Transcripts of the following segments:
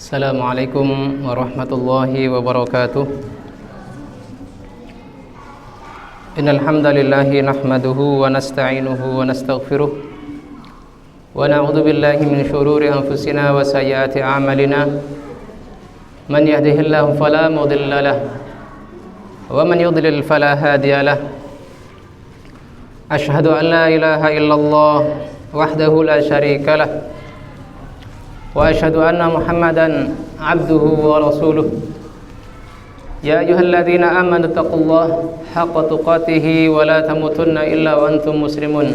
Assalamualaikum warahmatullahi wabarakatuh. Innal hamdalillahi nahmaduhu wa nasta'inuhu wa nastaghfiruh wa na'udzu billahi min shururi anfusina wa sayyiati a'malina. Man yahdihillahu fala mudilla lahu wa man yudlil fala hadiya lahu. Ashhadu an la ilaha illallah wahdahu la syarika lahu wa asyhadu anna Muhammadan abduhu wa rasuluh. Ya ayyuhalladzina amanu taqullaha haqqa tuqatih wa la tamutunna illa wa antum muslimun.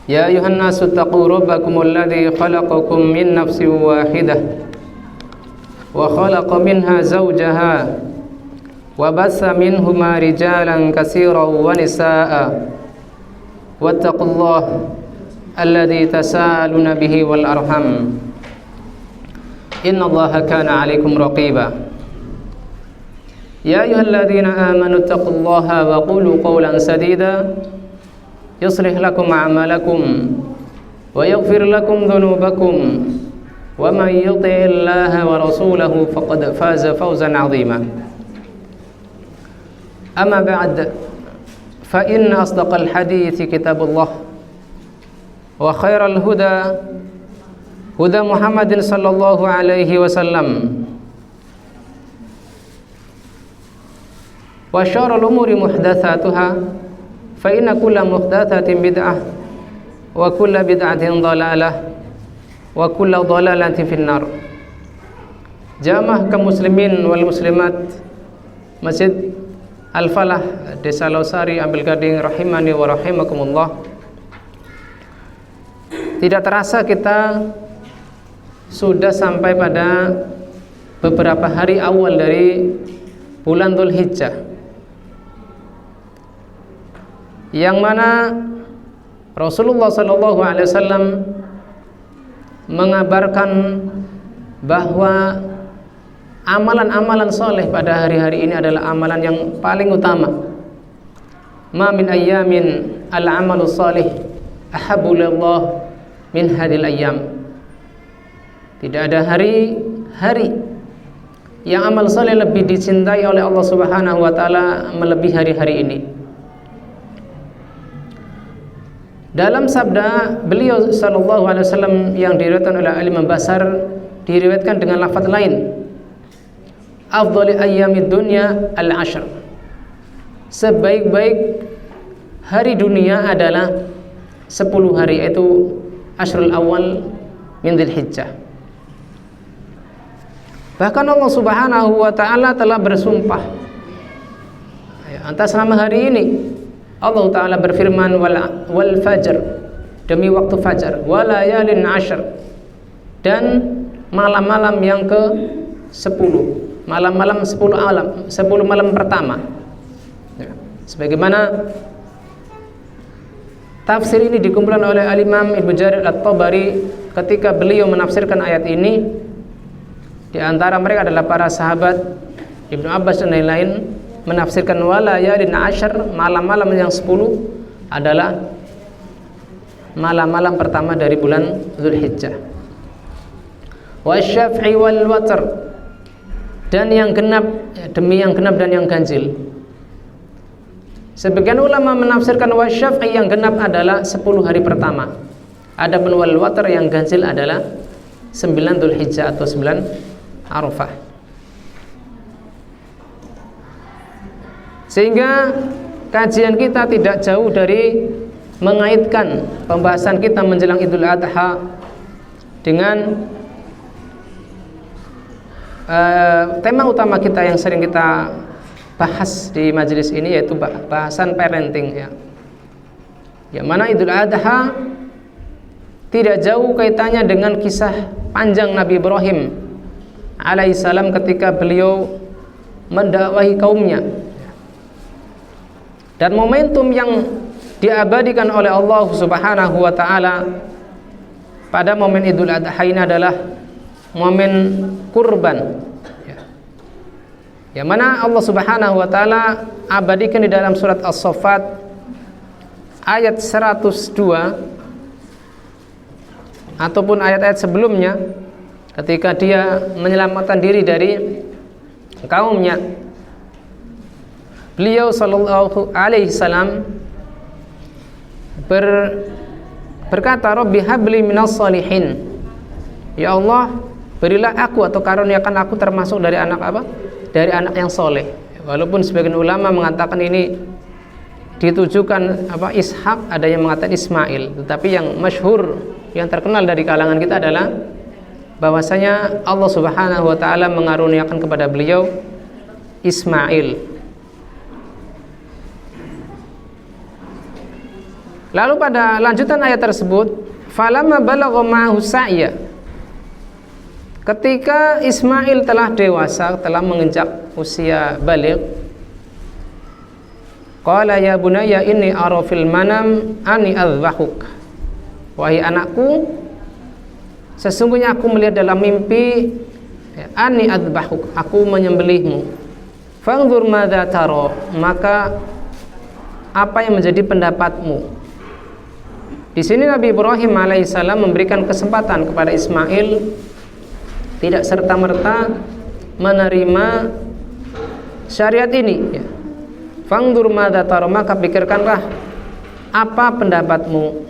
Ya ayyuhan nasu taqu rabbakumul ladzi khalaqakum min nafsin wahidah wa khalaqa minha zawjaha wa bassa minhuma rijalan katsiran wa nisaa'a wattaqullaha alladzi tasaaluna bihi wal arham innallaha kana 'alaikum raqiba. Ya ayyuhalladzina amanu taqullaha wa qulu qawlan sadida yuslih lakum a'malakum wa yaghfir lakum dhunubakum wa man yuti'illaha wa rasulahu faqad faza fawzan 'azima. Amma ba'd, fa inna asdaqal hadithi kitabullah wa khairal huda huda Muhammadin sallallahu alaihi wasallam wa syarrul umuri muhdatsatuha fa inna kulla muhdatsatin bid'ah wa kulla bid'atin dhalalah wa kulla dhalalatin finnar. Jamaah kaum muslimin wal muslimat Masjid Al-Falah Desa Losari Ambil Gading rahimani wa rahimakumullah. Tidak terasa kita sudah sampai pada beberapa hari awal dari bulan Dzulhijjah, yang mana Rasulullah SAW mengabarkan bahwa amalan-amalan soleh pada hari-hari ini adalah amalan yang paling utama. Ma min ayyamin al-amalu salih ahabbu lillahi min hadil ayyam. Tidak ada hari yang amal saleh lebih dicintai oleh Allah Subhanahu wa taala melebihi hari-hari ini. Dalam sabda beliau sallallahu alaihi wasallam yang diriwayatkan oleh Al-Imam Basar, diriwayatkan dengan lafaz lain, afdhali ayyamid dunya al-ashr. Sebaik-baik hari dunia adalah 10 hari, yaitu Ashrul Awal min Dzulhijjah. Bahkan Allah Subhanahu wa taala telah bersumpah atas nama hari ini. Allah taala berfirman, wal fajr, demi waktu fajar, wa layalin ashr, dan malam-malam yang ke-10, malam-malam 10 malam pertama. Sebagaimana tafsir ini dikumpulkan oleh Al-Imam Ibnu Jarir At-Tabari ketika beliau menafsirkan ayat ini. Di antara mereka adalah para sahabat Ibnu Abbas dan lain-lain menafsirkan walayalin ashar, malam-malam yang 10 adalah malam-malam pertama dari bulan Dzulhijjah. Wasyaf'i wal watr, dan yang genap, demi yang genap dan yang ganjil. Sebagian ulama menafsirkan wasyaf'i yang genap adalah 10 hari pertama. Adapun wal watr yang ganjil adalah 9 Dzulhijjah atau 9 Arafah. Sehingga kajian kita tidak jauh dari mengaitkan pembahasan kita menjelang Idul Adha dengan tema utama kita yang sering kita bahas di majelis ini, yaitu bahasan parenting, ya. Yang mana Idul Adha tidak jauh kaitannya dengan kisah panjang Nabi Ibrahim alaihissalam ketika beliau mendakwahi kaumnya. Dan momentum yang diabadikan oleh Allah Subhanahu wa taala pada momen Idul Adha ini adalah momen kurban, yang mana Allah Subhanahu wa taala abadikan di dalam surat As-Saffat ayat 102 ataupun ayat-ayat sebelumnya. ketika dia menyelamatkan diri dari kaumnya. Beliau sallallahu alaihi wasallam berkata, Rabbi habli minas salihin. Ya Allah, berilah aku atau karuniakan aku termasuk dari anak apa? Dari anak yang soleh. Walaupun sebagian ulama mengatakan ini ditujukan Ishak, ada yang mengatakan Ismail, tetapi yang masyhur, yang terkenal dari kalangan kita adalah bahwasanya Allah Subhanahu wa taala mengaruniakan kepada beliau Ismail. Lalu pada lanjutan ayat tersebut, falamma balagha ma'ahu sa'ya, ketika Ismail telah dewasa, telah menginjak usia baligh, qala ya bunayya inni ara fil manam anni adzbahuk. Wahai anakku, sesungguhnya aku melihat dalam mimpi anni adzbahuk, aku menyembelihmu. Fanzur madza tara, maka apa yang menjadi pendapatmu? Di sini Nabi Ibrahim alaihissalam memberikan kesempatan kepada Ismail, tidak serta-merta menerima syariat ini. Fangdur madza tara, maka pikirkanlah apa pendapatmu.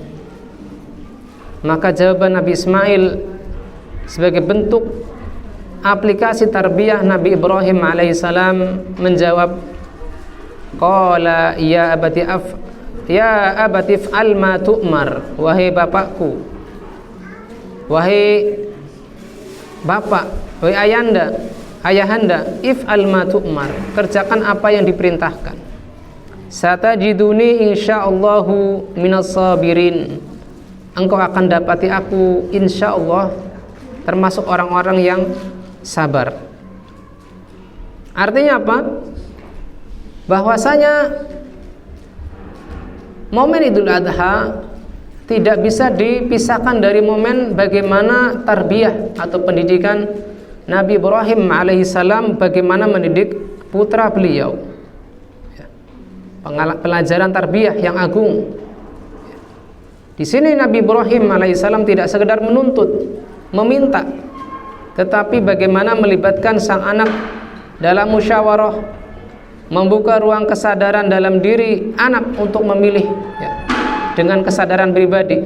Maka jawaban Nabi Ismail sebagai bentuk aplikasi tarbiyah Nabi Ibrahim alaihissalam menjawab, qala ya abati f'al ma tu'mar. Wahai bapakku, wahai bapak, wahai ayahanda, if'al ma tu'mar, kerjakan apa yang diperintahkan. Satajiduni insyaallahu minas sabirin, engkau akan dapati aku insyaallah termasuk orang-orang yang sabar. Artinya apa? Bahwasanya momen Idul Adha tidak bisa dipisahkan dari momen bagaimana tarbiyah atau pendidikan Nabi Ibrahim alaihissalam, bagaimana mendidik putra beliau. Pelajaran tarbiyah yang agung. Di sini Nabi Ibrahim alaihissalam tidak sekedar menuntut, meminta, tetapi bagaimana melibatkan sang anak dalam musyawarah, membuka ruang kesadaran dalam diri anak untuk memilih, dengan kesadaran pribadi,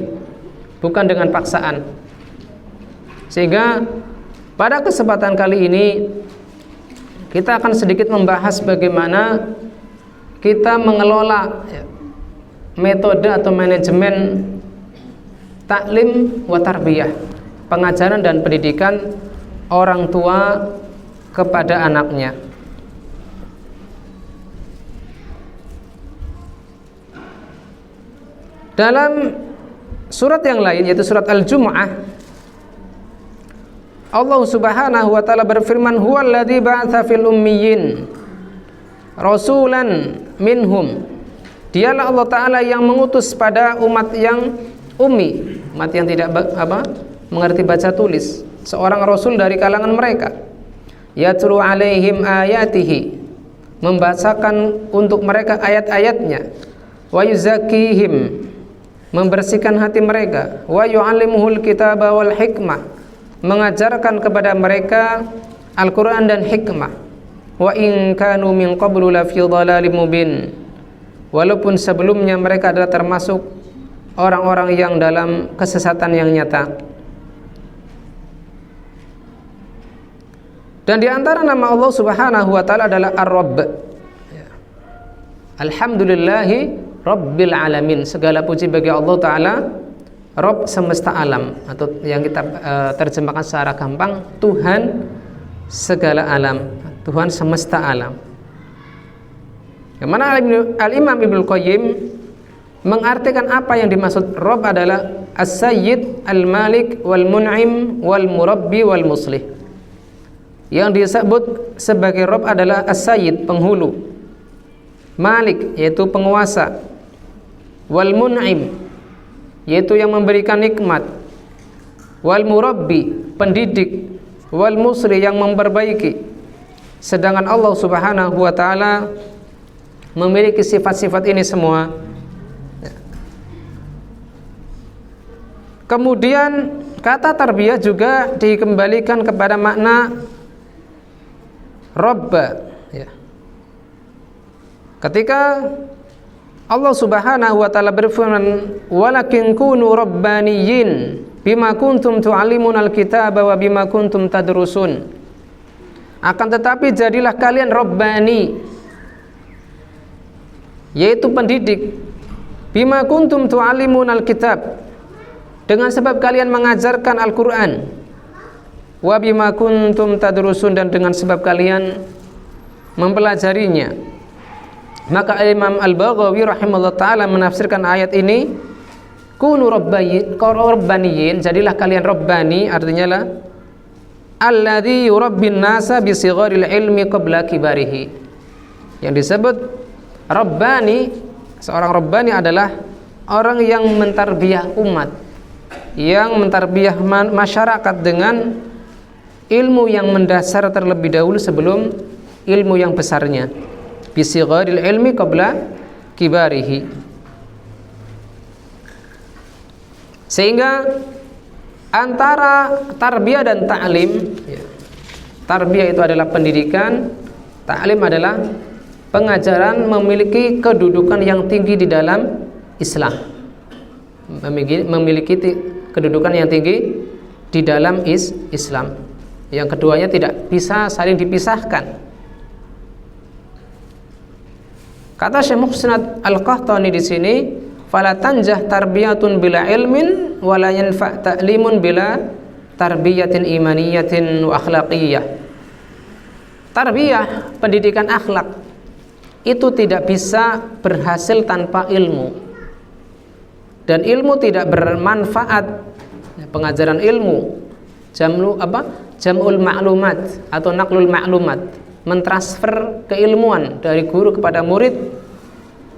bukan dengan paksaan. Sehingga pada kesempatan kali ini kita akan sedikit membahas bagaimana kita mengelola metode atau manajemen taklim wa tarbiyah, pengajaran dan pendidikan orang tua kepada anaknya. Dalam surat yang lain, yaitu surat Al-Jumu'ah, Allah Subhanahu wa taala berfirman, huwallazi ba'atsa fil ummiyyin rasulan minhum. Dialah Allah taala yang mengutus pada umat yang ummi, umat yang tidak mengerti baca tulis, seorang rasul dari kalangan mereka. Yatlu alaihim ayatihi, membacakan untuk mereka ayat-ayatnya. Wa yuzakkihim, membersihkan hati mereka. Wa yu'allimuhul kitaba wal hikmah, mengajarkan kepada mereka Al-Quran dan hikmah. Wa in kanu min qablu la fi dhalalim mubin, walaupun sebelumnya mereka adalah termasuk orang-orang yang dalam kesesatan yang nyata. Dan di antara nama Allah Subhanahu wa taala adalah Ar-Rabb. Alhamdulillahi Rabbil Alamin, segala puji bagi Allah Ta'ala, Rabb semesta alam, atau yang kita terjemahkan secara gampang, Tuhan segala alam, Tuhan semesta alam. Yang mana Al-Imam Ibnu Qayyim mengartikan apa yang dimaksud Rabb adalah As-Sayyid, Al-Malik, Wal-Mun'im, Wal-Murabbi, Wal-Muslih. Yang disebut sebagai Rabb adalah As-Sayyid, penghulu, Malik, yaitu penguasa, Wal Mun'im, yaitu yang memberikan nikmat, Wal Murabbi, pendidik, Wal Musli, yang memperbaiki. Sedangkan Allah Subhanahu wa taala memiliki sifat-sifat ini semua. Kemudian kata tarbiyah juga dikembalikan kepada makna Rabba, ya. Ketika Allah Subhanahu wa taala berfirman, "Walakin kunu rabbaniyyin bima kuntum tu'allimunal kitaba wa bima kuntum tadrusun." Akan tetapi jadilah kalian rabbani, yaitu pendidik, bima kuntum tu'allimunal kitab, dengan sebab kalian mengajarkan Al-Qur'an, wa bima kuntum tadrusun, dan dengan sebab kalian mempelajarinya. Maka Imam Al-Baghawi rahimahullah ta'ala menafsirkan ayat ini, kunu rabbaniyin, jadilah kalian rabbani, artinya lah alladzi yurabbin nasa bisigharil ilmi qabla kibarihi. Yang disebut rabbani, seorang rabbani adalah orang yang mentarbiyah umat, yang mentarbiyah masyarakat dengan ilmu yang mendasar terlebih dahulu sebelum ilmu yang besarnya. Bisigharil ilmi qabla kibarihi. Sehingga antara tarbiyah dan ta'lim, ya, tarbiyah itu adalah pendidikan, ta'lim adalah pengajaran, memiliki kedudukan yang tinggi di dalam Islam, memiliki kedudukan yang tinggi di dalam Islam. Yang keduanya tidak bisa saling dipisahkan. Kata Syekh Muhsin Al-Qahtani di sini, fala tanjah tarbiyatun bila ilmin wala yanfa' ta'limun bila tarbiyatin imaniyatin wa akhlaqiyah. Tarbiyah, pendidikan akhlak, itu tidak bisa berhasil tanpa ilmu. Dan ilmu tidak bermanfaat, pengajaran ilmu, jam'ul ma'lumat atau naqlul ma'lumat, mentransfer keilmuan dari guru kepada murid,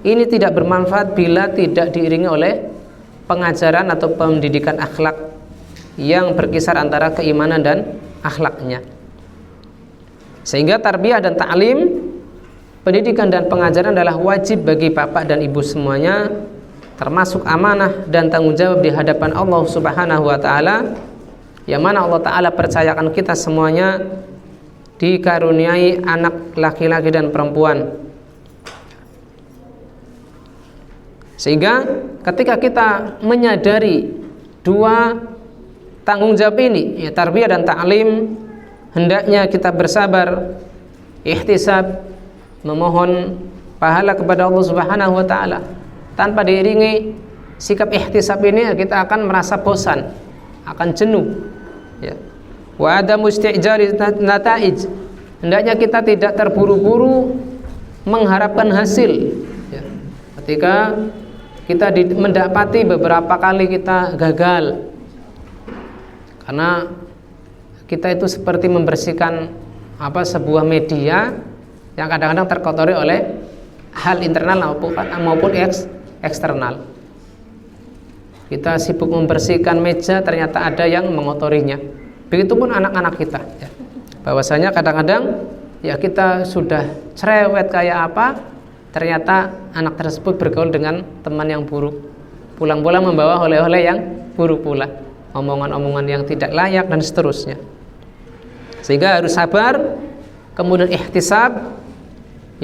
ini tidak bermanfaat bila tidak diiringi oleh pengajaran atau pendidikan akhlak yang berkisar antara keimanan dan akhlaknya. Sehingga tarbiyah dan ta'lim, pendidikan dan pengajaran adalah wajib bagi bapak dan ibu semuanya, termasuk amanah dan tanggung jawab di hadapan Allah Subhanahu wa taala, yang mana Allah taala percayakan kita semuanya dikaruniai anak laki-laki dan perempuan. Sehingga ketika kita menyadari dua tanggung jawab ini, ya, tarbiyah dan ta'lim, hendaknya kita bersabar, ihtisab, memohon pahala kepada Allah Subhanahu wa taala. Tanpa diiringi sikap ihtisab ini, kita akan merasa bosan, akan jenuh, ya. Wa adamu isti'jali nataij, hendaknya kita tidak terburu-buru mengharapkan hasil, ya. Ketika kita mendapati beberapa kali kita gagal, karena kita itu seperti membersihkan sebuah media yang kadang-kadang terkotori oleh hal internal maupun eksternal. Kita sibuk membersihkan meja, ternyata ada yang mengotorinya. Begitupun anak-anak kita, ya. Bahwasanya kadang-kadang ya kita sudah cerewet kayak apa, ternyata anak tersebut bergaul dengan teman yang buruk, pulang-pulang membawa oleh-oleh yang buruk pula, omongan-omongan yang tidak layak dan seterusnya. Sehingga harus sabar, kemudian ihtisab,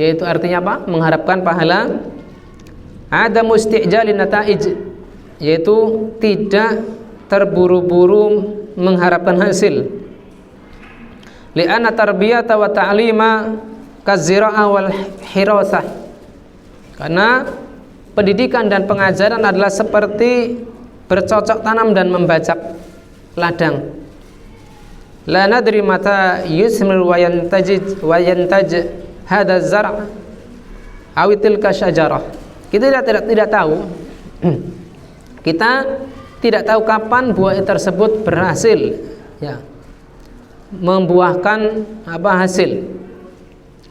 yaitu artinya apa? Mengharapkan pahala. Ada musti'jalin nataij, yaitu tidak terburu-buru mengharapkan hasil. Li'anna tarbiyata wa ta'lima kazira'ah wal hirasah, karena pendidikan dan pengajaran adalah seperti bercocok tanam dan membajak ladang. La nadri mata yusmir wa yantaj hadha zar' aw tilka syajarah. Kita tidak tahu. Kita tidak tahu kapan buah tersebut berhasil, ya, membuahkan hasil.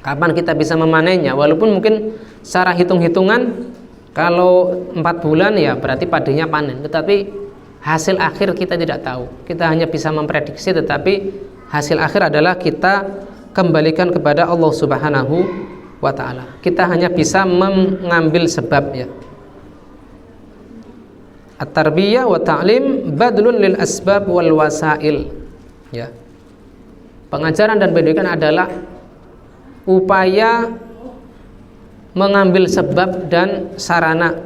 Kapan kita bisa memanennya? Walaupun mungkin secara hitung-hitungan kalau 4 bulan ya berarti padinya panen, tetapi hasil akhir kita tidak tahu. Kita hanya bisa memprediksi, tetapi hasil akhir adalah kita kembalikan kepada Allah Subhanahu wa ta'ala. Kita hanya bisa mengambil sebab, ya. At-tarbiyah wa ta'lim badlun lil asbab wal wasail. Ya. Pengajaran dan pendidikan adalah upaya mengambil sebab dan sarana.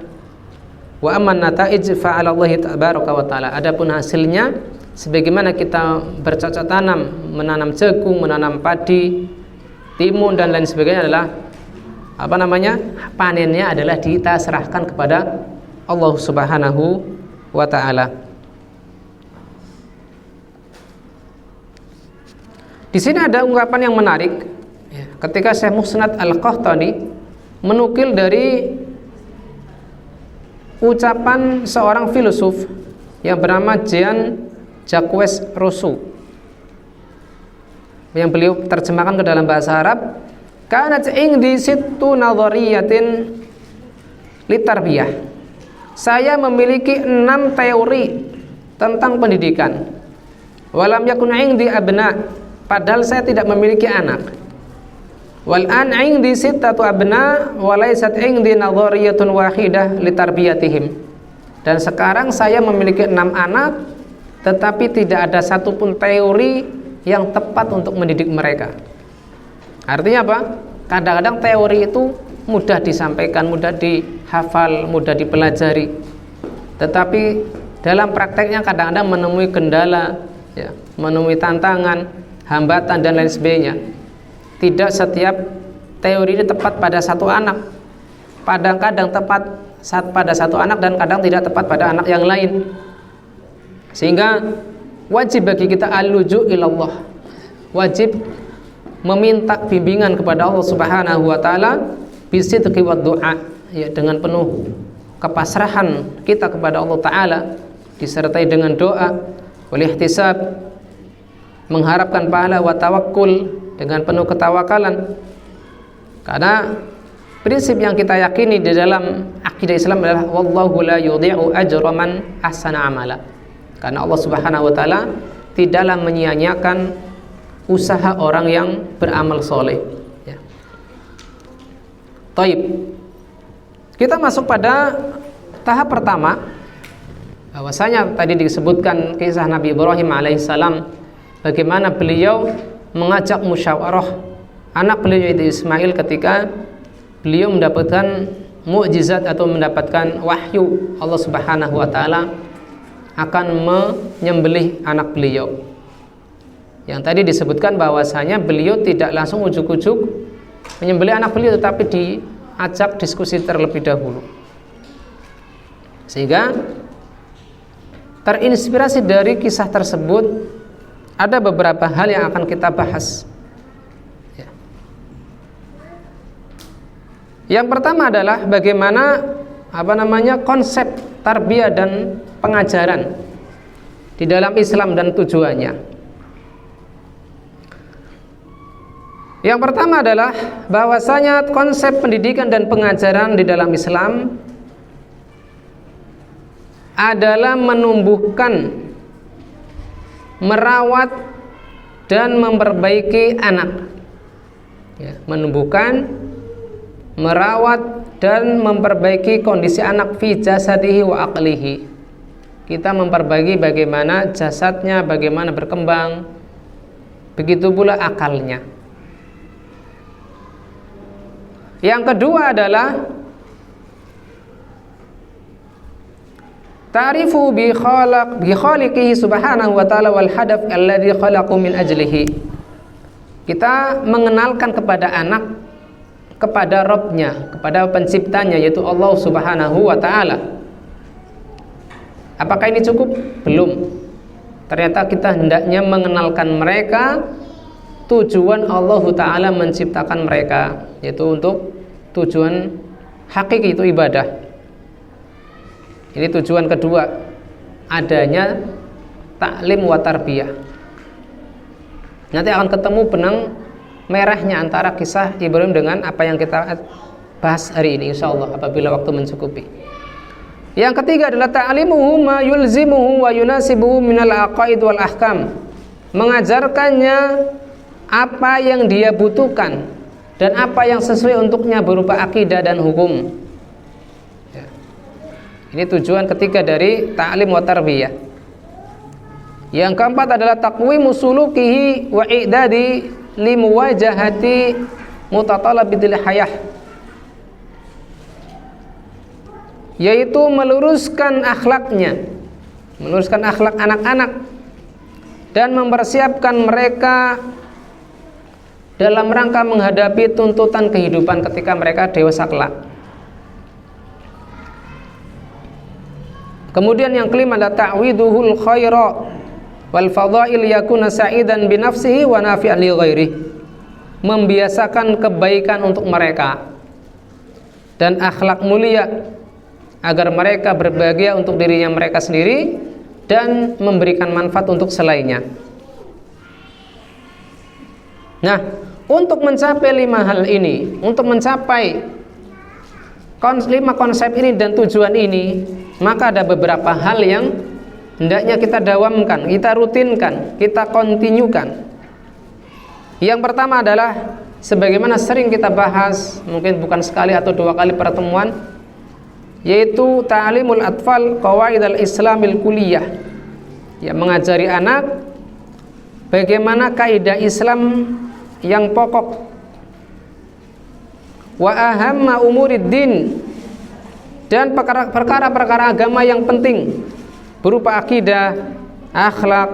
Wa amman nataij fa 'ala Allah tabaraka wa taala. Adapun hasilnya sebagaimana kita bercocok tanam, menanam jagung, menanam padi, timun dan lain sebagainya adalah panennya adalah kita serahkan kepada Allah Subhanahu wa taala. Di sini ada ungkapan yang menarik ya, ketika Syekh Musnad Al-Qahtani menukil dari ucapan seorang filosof yang bernama Jean-Jacques Rousseau, yang beliau terjemahkan ke dalam bahasa Arab, kanat indi sittu nadhariyatin litarbiyah. Saya memiliki 6 teori tentang pendidikan. Walam yakun indi abna, padahal saya tidak memiliki anak. Wal an indi sittatu abna wa laysat indi nadhariyatun wahidah litarbiyatihim. Dan sekarang saya memiliki 6 anak, tetapi tidak ada satupun teori yang tepat untuk mendidik mereka. Artinya apa? Kadang-kadang teori itu mudah disampaikan, mudah dihafal, mudah dipelajari, tetapi dalam prakteknya kadang-kadang menemui kendala ya, menemui tantangan, hambatan dan lain sebagainya. Tidak setiap teori ini tepat pada satu anak. Kadang-kadang tepat pada satu anak dan kadang tidak tepat pada anak yang lain. Sehingga wajib bagi kita al-luju' ilallah. Wajib meminta bimbingan kepada Allah Subhanahu wa taala bisidqi wad du'a, ya, dengan penuh kepasrahan kita kepada Allah taala disertai dengan doa, wal ihtisab, mengharapkan pahala, wa tawakkul, dengan penuh ketawakalan. Karena prinsip yang kita yakini di dalam akidah Islam adalah wallahu la yudhi'u ajra man ahsana amala. Karena Allah Subhanahu wa taala tidaklah menyia-nyiakan usaha orang yang beramal soleh ya. Taib. Kita masuk pada tahap pertama, bahwasanya tadi disebutkan kisah Nabi Ibrahim alaihissalam, bagaimana beliau mengajak musyawarah anak beliau itu Ismail ketika beliau mendapatkan mukjizat atau mendapatkan wahyu Allah Subhanahu wa taala akan menyembelih anak beliau. Yang tadi disebutkan bahwasanya beliau tidak langsung ujuk-ujuk menyembelih anak beliau, tetapi diajak diskusi terlebih dahulu. Sehingga terinspirasi dari kisah tersebut ada beberapa hal yang akan kita bahas ya. Yang pertama adalah bagaimana konsep tarbiyah dan pengajaran di dalam Islam dan tujuannya. Yang pertama adalah bahwasanya konsep pendidikan dan pengajaran di dalam Islam adalah menumbuhkan, merawat dan memperbaiki anak ya, menumbuhkan, merawat dan memperbaiki kondisi anak fi jasadihi wa aqlihi. Kita memperbaiki bagaimana jasadnya, bagaimana berkembang, begitu pula akalnya. Yang kedua adalah ta'rifu bi khaliqihi subhanahu wa ta'ala wal hadaf alladhi khalaqu min ajlihi. Kita mengenalkan kepada anak kepada Rabb-nya, kepada penciptanya, yaitu Allah Subhanahu wa ta'ala. Apakah ini cukup? Belum. Ternyata kita hendaknya mengenalkan mereka tujuan Allah ta'ala menciptakan mereka, yaitu untuk tujuan hakiki, itu ibadah. Ini tujuan kedua, adanya taklim wa tarbiyah. Nanti akan ketemu benang merahnya antara kisah Ibrahim dengan apa yang kita bahas hari ini insyaallah apabila waktu mencukupi. Yang ketiga adalah ta'limuhu ma yulzimuhu wa yunasibuhu minal aqaid wal ahkam. Mengajarkannya apa yang dia butuhkan dan apa yang sesuai untuknya berupa akidah dan hukum ya. Ini tujuan ketiga dari ta'lim wa tarbiyah. Yang keempat adalah taqwimu sulukihi wa i'dadi limuwajahati mutatalabitil hayah, yaitu meluruskan akhlaknya, meluruskan akhlak anak-anak dan mempersiapkan mereka dalam rangka menghadapi tuntutan kehidupan ketika mereka dewasa kelak. Kemudian yang kelima adalah ta'widuhul khaira wal fadail yakuna sa'idan bi nafsihi wa nafi'an li ghairihi, membiasakan kebaikan untuk mereka dan akhlak mulia agar mereka berbahagia untuk dirinya mereka sendiri dan memberikan manfaat untuk selainnya. Nah, untuk mencapai 5 hal ini, untuk mencapai 5 konsep ini dan tujuan ini, maka ada beberapa hal yang hendaknya kita dawamkan, kita rutinkan, kita kontinukan. Yang pertama adalah sebagaimana sering kita bahas, mungkin bukan sekali atau 2 kali pertemuan, yaitu ta'limul atfal qawaid al-islamil kulliyah, ya, mengajari anak bagaimana kaidah Islam yang pokok, wa ahamma umuriddin, dan perkara-perkara agama yang penting berupa akidah, akhlak,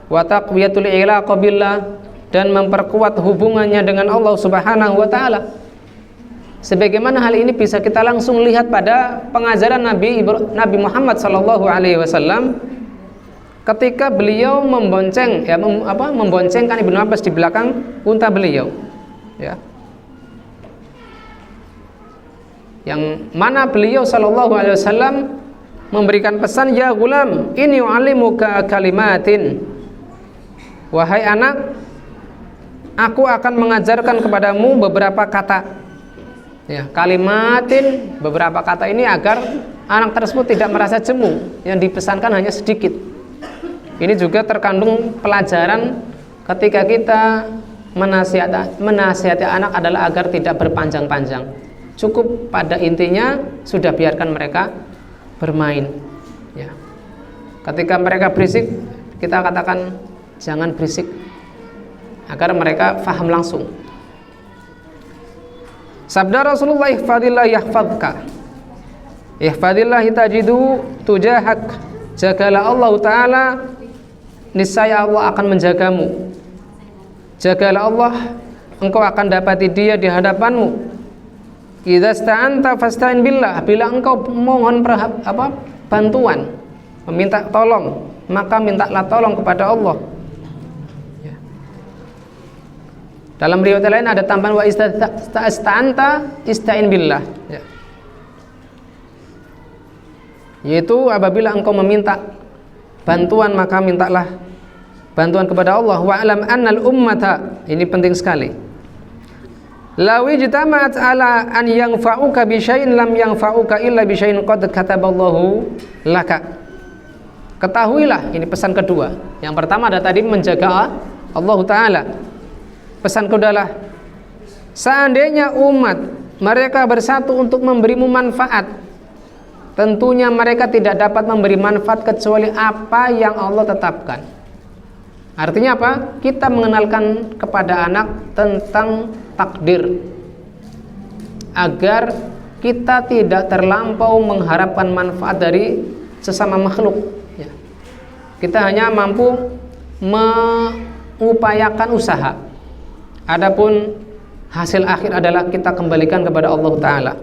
wa taqwiyatul ilaqah billah, dan memperkuat hubungannya dengan Allah Subhanahu wa taala. Sebagaimana hal ini bisa kita langsung lihat pada pengajaran Nabi Muhammad sallallahu alaihi wasallam ketika beliau memboncengkan Ibnu Abbas di belakang unta beliau, ya. Yang mana beliau sallallahu alaihi wasallam memberikan pesan, ya gulam, ini u'allimuka kalimatin, wahai anak, aku akan mengajarkan kepadamu beberapa kata, ya, kalimatin, beberapa kata ini agar anak tersebut tidak merasa jemu, yang dipesankan hanya sedikit. Ini juga terkandung pelajaran ketika kita menasihati anak adalah agar tidak berpanjang-panjang, cukup pada intinya, sudah biarkan mereka bermain, ya. Ketika mereka berisik, kita katakan jangan berisik, agar mereka faham langsung. Sabda Rasulullah, ihfadillah yahfadka, ihfadillah tajidu tujahak, jagalah Allah Ta'ala, niscaya Allah akan menjagamu. Jagalah Allah, engkau akan dapati Dia di hadapanmu. Idza sta'anta fasta'in billah, bila engkau mohon bantuan, meminta tolong, maka mintalah tolong kepada Allah, ya. Dalam riwayat lain ada tambahan wa ista'anta ista'in billah, ya. Yaitu apabila engkau meminta bantuan, maka mintalah bantuan kepada Allah. Wa alam annal ummata, ini penting sekali, lawi jitama'at ala an yanfa'uka bi syai'in lam yanfa'uka illa bi syai'in qad kataballahu laka. Ketahuilah, ini pesan kedua. Yang pertama ada tadi menjaga Allah Ta'ala. Pesan kedua adalah, seandainya umat mereka bersatu untuk memberimu manfaat, tentunya mereka tidak dapat memberi manfaat kecuali apa yang Allah tetapkan. Artinya apa? Kita mengenalkan kepada anak tentang takdir, agar kita tidak terlampau mengharapkan manfaat dari sesama makhluk, ya. Kita hanya mampu mengupayakan usaha, adapun hasil akhir adalah kita kembalikan kepada Allah Ta'ala,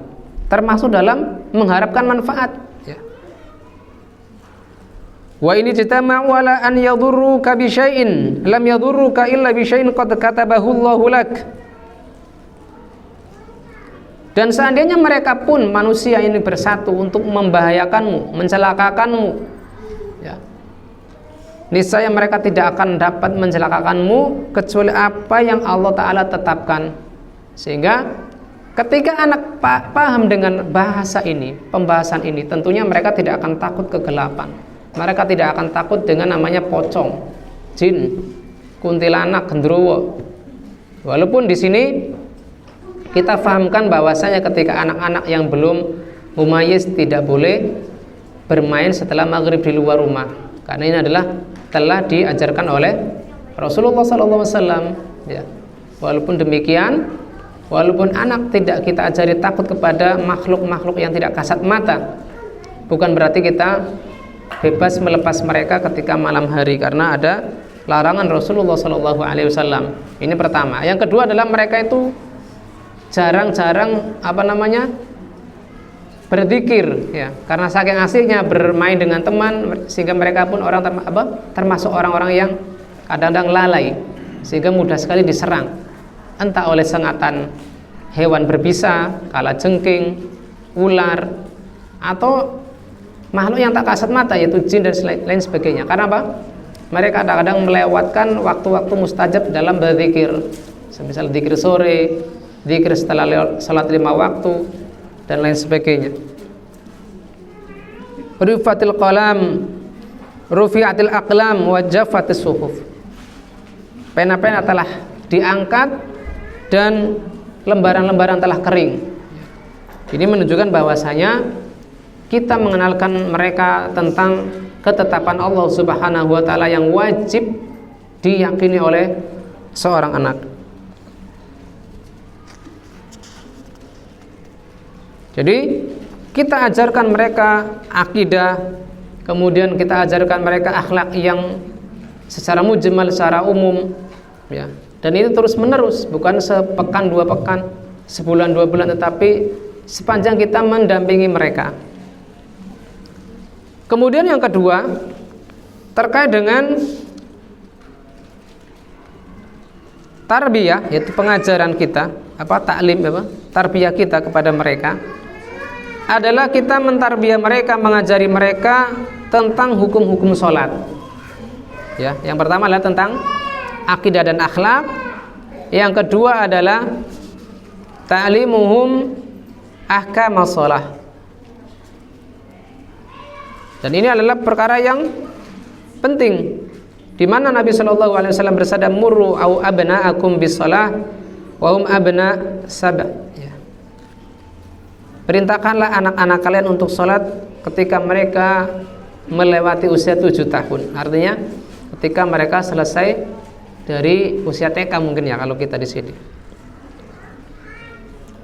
termasuk dalam mengharapkan manfaat, ya. Wa ini jitama'u ala an yadurruka bi syai'in lam yadurruka illa bi syai'in qad katabahu Allahu lak. Dan seandainya mereka pun manusia ini bersatu untuk membahayakanmu, mencelakakanmu, ya, niscaya mereka tidak akan dapat mencelakakanmu kecuali apa yang Allah Ta'ala tetapkan. Sehingga ketika anak paham dengan bahasa ini, pembahasan ini, tentunya mereka tidak akan takut kegelapan. Mereka tidak akan takut dengan namanya pocong, jin, kuntilanak, gendruwo. Walaupun di sini kita fahamkan bahwasanya ketika anak-anak yang belum mumayyiz tidak boleh bermain setelah maghrib di luar rumah, karena ini adalah telah diajarkan oleh Rasulullah SAW. Ya. Walaupun demikian, walaupun anak tidak kita ajari takut kepada makhluk-makhluk yang tidak kasat mata, bukan berarti kita bebas melepas mereka ketika malam hari, karena ada larangan Rasulullah SAW. Ini pertama. Yang kedua adalah mereka itu jarang-jarang berzikir, ya, karena saking asiknya bermain dengan teman, sehingga mereka pun termasuk orang-orang yang kadang-kadang lalai, sehingga mudah sekali diserang, entah oleh sengatan hewan berbisa, kalajengking, ular, atau makhluk yang tak kasat mata, yaitu jin dan lain sebagainya. Karena apa? Mereka kadang-kadang melewatkan waktu-waktu mustajab dalam berzikir, semisal zikir sore, zikir setelah salat 5 waktu, dan lain sebagainya. Rufi'atil qalam, rufi'atil aqlam, wa jaffatis suhuf. Pena-pena telah diangkat dan lembaran-lembaran telah kering. Ini menunjukkan bahwasanya kita mengenalkan mereka tentang ketetapan Allah Subhanahu wa taala yang wajib diyakini oleh seorang anak. Jadi kita ajarkan mereka akidah, kemudian kita ajarkan mereka akhlak yang secara mujmal, secara umum, ya. Dan itu terus menerus, bukan sepekan 2 pekan, sebulan 2 bulan, tetapi sepanjang kita mendampingi mereka. Kemudian yang kedua, terkait dengan tarbiyah, yaitu pengajaran kita, taklim, tarbiyah kita kepada mereka, adalah kita mentarbiyah mereka, mengajari mereka tentang hukum-hukum sholat. Ya, yang pertama adalah tentang akidah dan akhlak. Yang kedua adalah ta'limuhum ahkamas sholah. Dan ini adalah perkara yang penting, di mana Nabi SAW bersabda, murru au abna'akum bis shalah wa hum abna' sab'. Perintahkanlah anak-anak kalian untuk sholat ketika mereka melewati usia 7 tahun. Artinya ketika mereka selesai dari usia TK mungkin, ya, kalau kita di sini.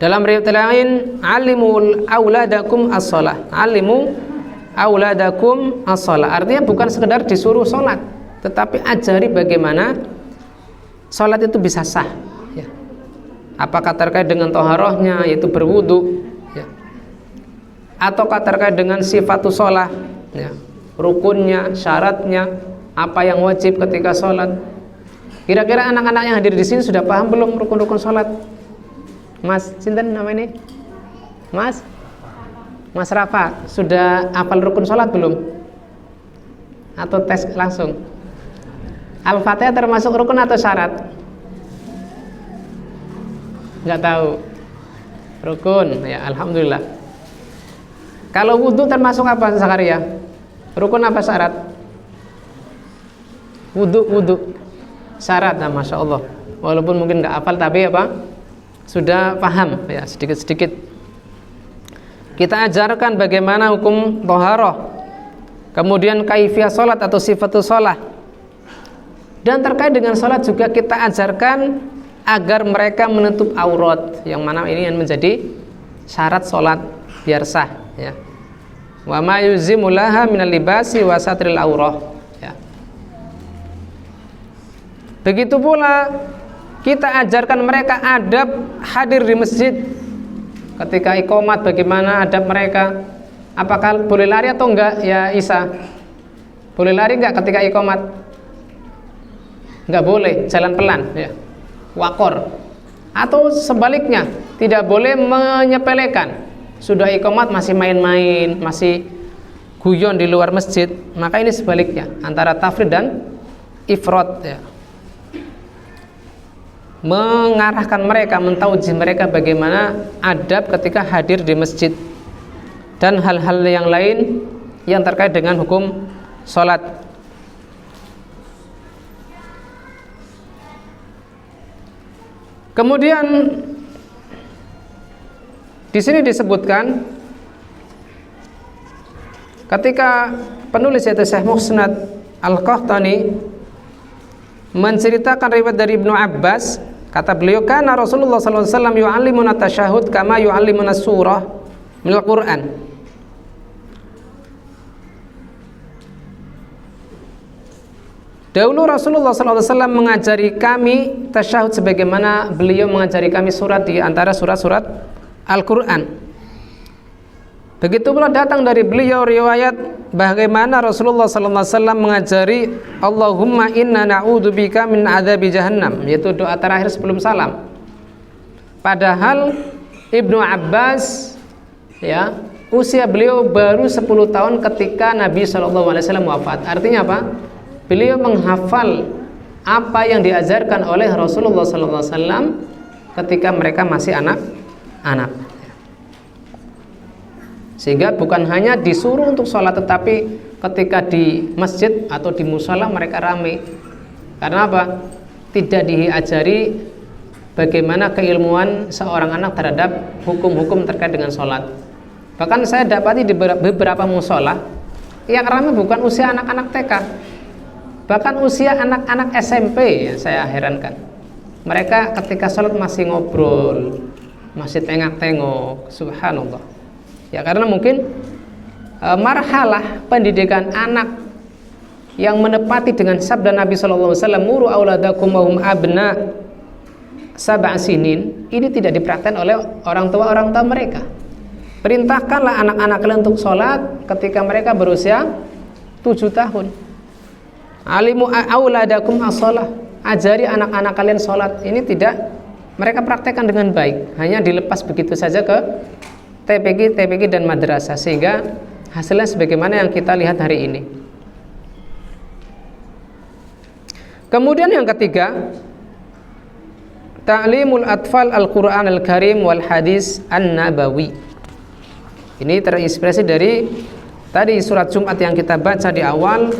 Dalam riwayat lain, alimul auladakum as-shalah. Alimu auladakum as-shalah. Artinya bukan sekedar disuruh sholat, tetapi ajari bagaimana sholat itu bisa sah, ya. Apakah terkait dengan toharohnya, yaitu berwudu, ya, ataukah terkait dengan sifatus sholat, ya, rukunnya, syaratnya, apa yang wajib ketika sholat. Kira-kira anak-anak yang hadir di sini sudah paham belum rukun-rukun sholat? Mas, sinten nama ini? Mas Rafa, sudah hafal rukun sholat belum? Atau tes langsung? Al-Fatihah termasuk rukun atau syarat? Nggak tahu. Rukun, ya, alhamdulillah. Kalau wudhu termasuk apa, Zakaria? Rukun apa syarat? Wudhu syarat, nah, masya Allah. Walaupun mungkin nggak hafal, tapi sudah paham, ya, sedikit-sedikit. Kita ajarkan bagaimana hukum toharoh, kemudian kaifiyah sholat atau sifatus sholat. Dan terkait dengan sholat juga kita ajarkan agar mereka menutup aurat, yang mana ini yang menjadi syarat sholat biar sah, ya. Wa ma yuzimulaha minal libasi wa satril aurah, ya. Begitu pula kita ajarkan mereka adab hadir di masjid. Ketika iqomat, bagaimana adab mereka? Apakah boleh lari atau enggak, ya Isa? Boleh lari enggak ketika iqomat? Enggak boleh, jalan pelan, ya, wakor. Atau sebaliknya, tidak boleh menyepelekan. Sudah iqomat masih main-main, masih guyon di luar masjid. Maka ini sebaliknya, antara tafrid dan ifrad, ya. Mengarahkan mereka, mentauji mereka bagaimana adab ketika hadir di masjid, dan hal-hal yang lain yang terkait dengan hukum sholat. Kemudian di sini disebutkan ketika penulis yaitu Syekh Musnad Al-Qahtani menceritakan riwayat dari Ibnu Abbas, kata beliau, kana Rasulullah sallallahu alaihi wasallam yu'allimuna tasyahhud kama yu'allimuna surah minal Qur'an. Dahulu Rasulullah sallallahu alaihi wasallam mengajari kami tasyahud sebagaimana beliau mengajari kami surat di antara surat-surat Al-Qur'an. Begitu pula datang dari beliau riwayat bagaimana Rasulullah sallallahu alaihi wasallam mengajari Allahumma inna na'udzubika min adzabi jahannam, yaitu doa terakhir sebelum salam. Padahal Ibnu Abbas, ya, usia beliau baru 10 tahun ketika Nabi sallallahu alaihi wasallam wafat. Artinya apa? Beliau menghafal apa yang diajarkan oleh Rasulullah sallallahu alaihi wasallam ketika mereka masih anak-anak. Sehingga bukan hanya disuruh untuk sholat, tetapi ketika di masjid atau di mushola mereka ramai. Karena apa? Tidak diajari bagaimana keilmuan seorang anak terhadap hukum-hukum terkait dengan sholat. Bahkan saya dapati di beberapa mushola yang ramai bukan usia anak-anak TK, bahkan usia anak-anak SMP, ya, saya herankan. Mereka ketika sholat masih ngobrol, masih tengok-tengok, subhanallah. Ya, karena mungkin marhalah pendidikan anak yang menepati dengan sabda Nabi sallallahu alaihi wasallam, muru auladakum wa hum abna sab'a sinin, ini tidak dipraktikkan oleh orang tua mereka. Perintahkanlah anak-anak kalian untuk sholat ketika mereka berusia 7 tahun. Alimu auladakum as-shalah, ajari anak-anak kalian sholat. Ini tidak mereka praktekkan dengan baik, hanya dilepas begitu saja ke TPQ dan madrasah, sehingga hasilnya sebagaimana yang kita lihat hari ini. Kemudian yang ketiga, ta'limul atfal al-Qur'an al-Karim wal hadis an-nabawi. Ini terinspirasi dari tadi surat Jumat yang kita baca di awal,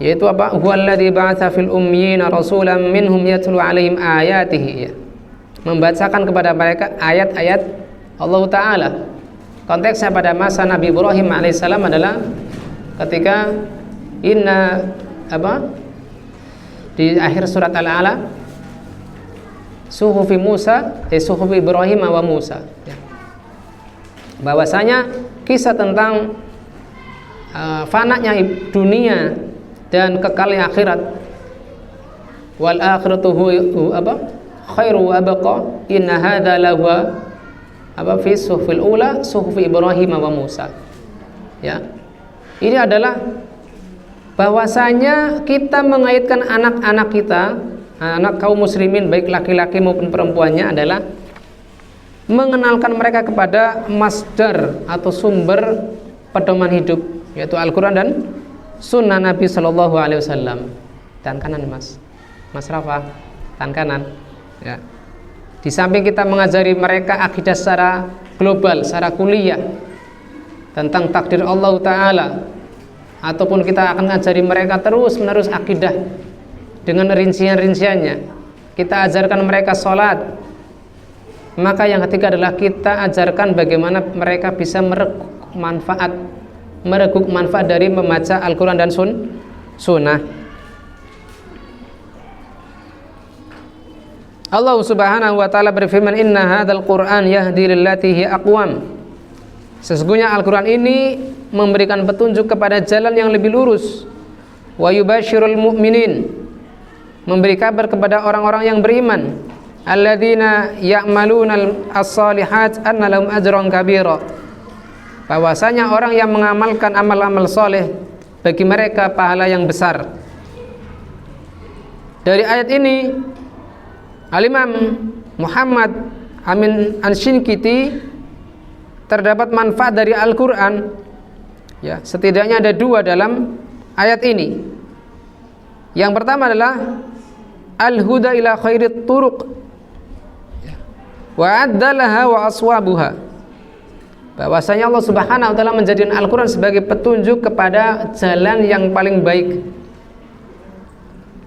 yaitu apa? Huwallazi ba'atsa fil ummiyina rasulan minhum yatlu 'alaihim ayatihi. Membacakan kepada mereka ayat-ayat Allah Ta'ala. Konteksnya pada masa Nabi Ibrahim alaihissalam adalah ketika di akhir surat Al-A'la, suhufi Ibrahim wa Musa, ya. Bahwasanya kisah tentang fananya dunia dan kekalnya akhirat, wal akhiratu khairu wa abqa, inna hadza lahu fi suhufil ula suhufi Ibrahim wa Musa. Ya. Ini adalah bahwasanya kita mengaitkan anak-anak kita, anak kaum muslimin baik laki-laki maupun perempuannya, adalah mengenalkan mereka kepada masdar atau sumber pedoman hidup, yaitu Al-Qur'an dan sunnah Nabi sallallahu alaihi wasallam. Tangan kanan, Mas Rafa, tangan kanan, ya. Di samping kita mengajari mereka akidah secara global, secara kuliah tentang takdir Allah Ta'ala, ataupun kita akan mengajari mereka terus-menerus akidah dengan rincian-rinciannya. Kita ajarkan mereka sholat. Maka yang ketiga adalah kita ajarkan bagaimana mereka bisa mereguk manfaat dari membaca Al-Quran dan Sunnah. Allah Subhanahu wa taala berfirman, inna hadzal Qur'an yahdi lillati hi aqwam. Sesungguhnya Al-Qur'an ini memberikan petunjuk kepada jalan yang lebih lurus. Wa yubasyirul mu'minin, memberi kabar kepada orang-orang yang beriman, alladzina ya'maluna as-shalihat anna lahum ajran kabira. Bahwasanya orang yang mengamalkan amal-amal soleh, bagi mereka pahala yang besar. Dari ayat ini Al-Imam Muhammad Amin Anshinkiti terdapat manfaat dari Al-Quran, ya, setidaknya ada 2 dalam ayat ini. Yang pertama adalah al-huda ila khairit turuq wa addalaha wa aswabuha. Bahwasanya Allah Subhanahu wa taala menjadikan Al-Quran sebagai petunjuk kepada jalan yang paling baik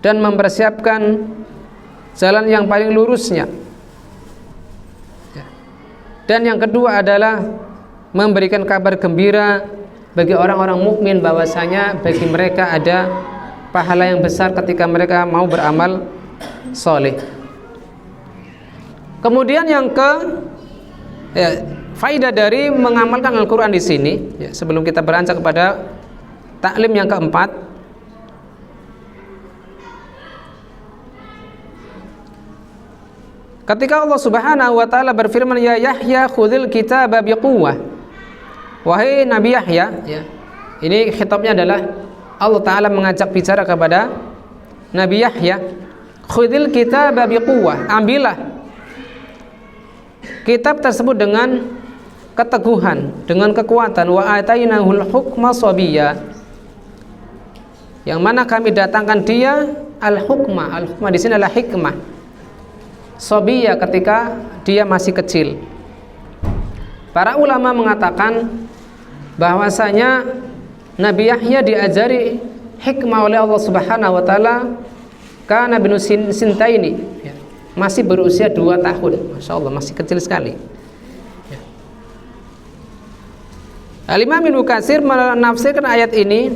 dan mempersiapkan jalan yang paling lurusnya. Dan yang kedua adalah memberikan kabar gembira bagi orang-orang mukmin bahwasanya bagi mereka ada pahala yang besar ketika mereka mau beramal soleh. Kemudian yang faidah dari mengamalkan Al-Quran di sini, sebelum kita beranjak kepada taklim yang keempat, ketika Allah Subhanahu wa taala berfirman, ya Yahya khudhil kitaba biquwwah. Wahai Nabi Yahya, ini khitabnya adalah Allah Ta'ala mengajak bicara kepada Nabi Yahya, khudhil kitaba biquwwah, ambillah kitab tersebut dengan keteguhan, dengan kekuatan. Wa atainahul hukma sabiyya, yang mana kami datangkan dia al-hukma. Al-hukma di sini adalah hikmah. Sabiyya, ketika dia masih kecil. Para ulama mengatakan bahwasanya Nabi Yahya diajari hikmah oleh Allah Subhanahu wa taala kana binu sintaini, masih berusia 2 tahun. Masya Allah, masih kecil sekali. Al-Imam Ibnu Katsir menafsirkan ayat ini,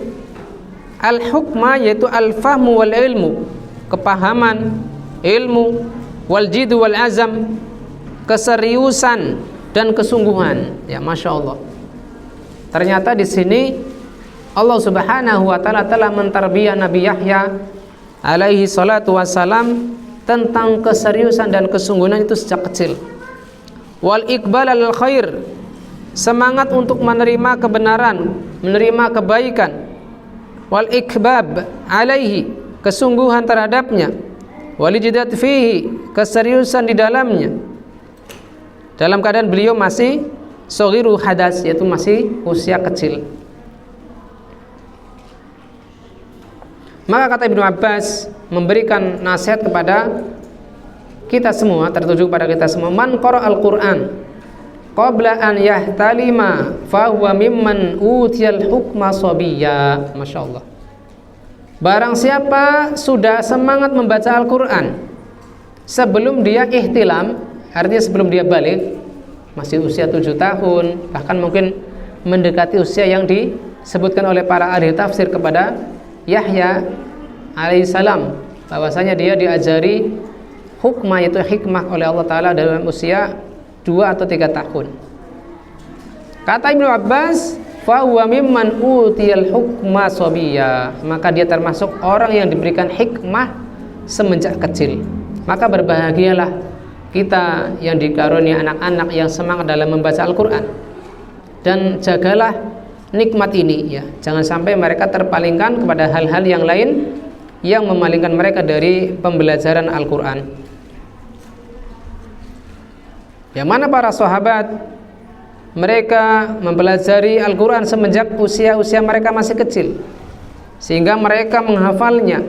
al-hukma yaitu al-fahmu wal ilmu, kepahaman, ilmu, wal jiddu wal azam, keseriusan dan kesungguhan. Ya, Masya Allah. Ternyata di sini Allah Subhanahu wa taala telah mentarbiyah Nabi Yahya alaihi salatu wassalam tentang keseriusan dan kesungguhan itu sejak kecil. Wal iqbal al khair, semangat untuk menerima kebenaran, menerima kebaikan. Wal ikbab alaihi, kesungguhan terhadapnya. Wal ijtihad fihi, keseriusan di dalamnya. Dalam keadaan beliau masih shaghiru hadas, yaitu masih usia kecil. Maka kata Ibnu Abbas memberikan nasihat kepada kita semua, tertuju kepada kita semua, man qara al-Qur'an qabla an yahtalima fa huwa mimman utiyal hukma sabiyya. Masya Allah. Barang siapa sudah semangat membaca Al-Qur'an sebelum dia ihtilam, artinya sebelum dia balik, masih usia 7 tahun, bahkan mungkin mendekati usia yang disebutkan oleh para ahli tafsir kepada Yahya alaihissalam, bahwasanya dia diajari hukmah, yaitu hikmah, oleh Allah Ta'ala dalam usia 2 atau 3 tahun. Kata Ibnu Abbas, fa huwa mimman utiyal hukma sabiyya, maka dia termasuk orang yang diberikan hikmah semenjak kecil. Maka berbahagialah kita yang dikaruniai anak-anak yang semangat dalam membaca Al-Quran, dan jagalah nikmat ini, ya. Jangan sampai mereka terpalingkan kepada hal-hal yang lain yang memalingkan mereka dari pembelajaran Al-Quran. Yang mana para sahabat mereka mempelajari Al-Quran semenjak usia mereka masih kecil, sehingga mereka menghafalnya,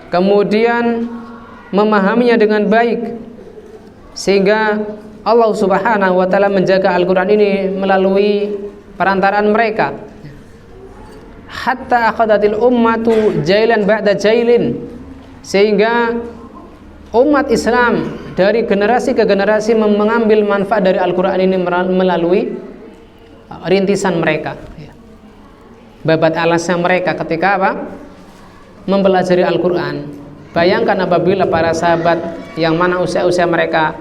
kemudian memahaminya dengan baik, sehingga Allah Subhanahu wa taala menjaga Al-Quran ini melalui perantaraan mereka. Hatta akhadatil ummatu jailan ba'da jailin, sehingga umat Islam dari generasi ke generasi mengambil manfaat dari Al-Quran ini melalui rintisan mereka, babat alasnya mereka ketika mempelajari Al-Quran. Bayangkan apabila para sahabat yang mana usia-usia mereka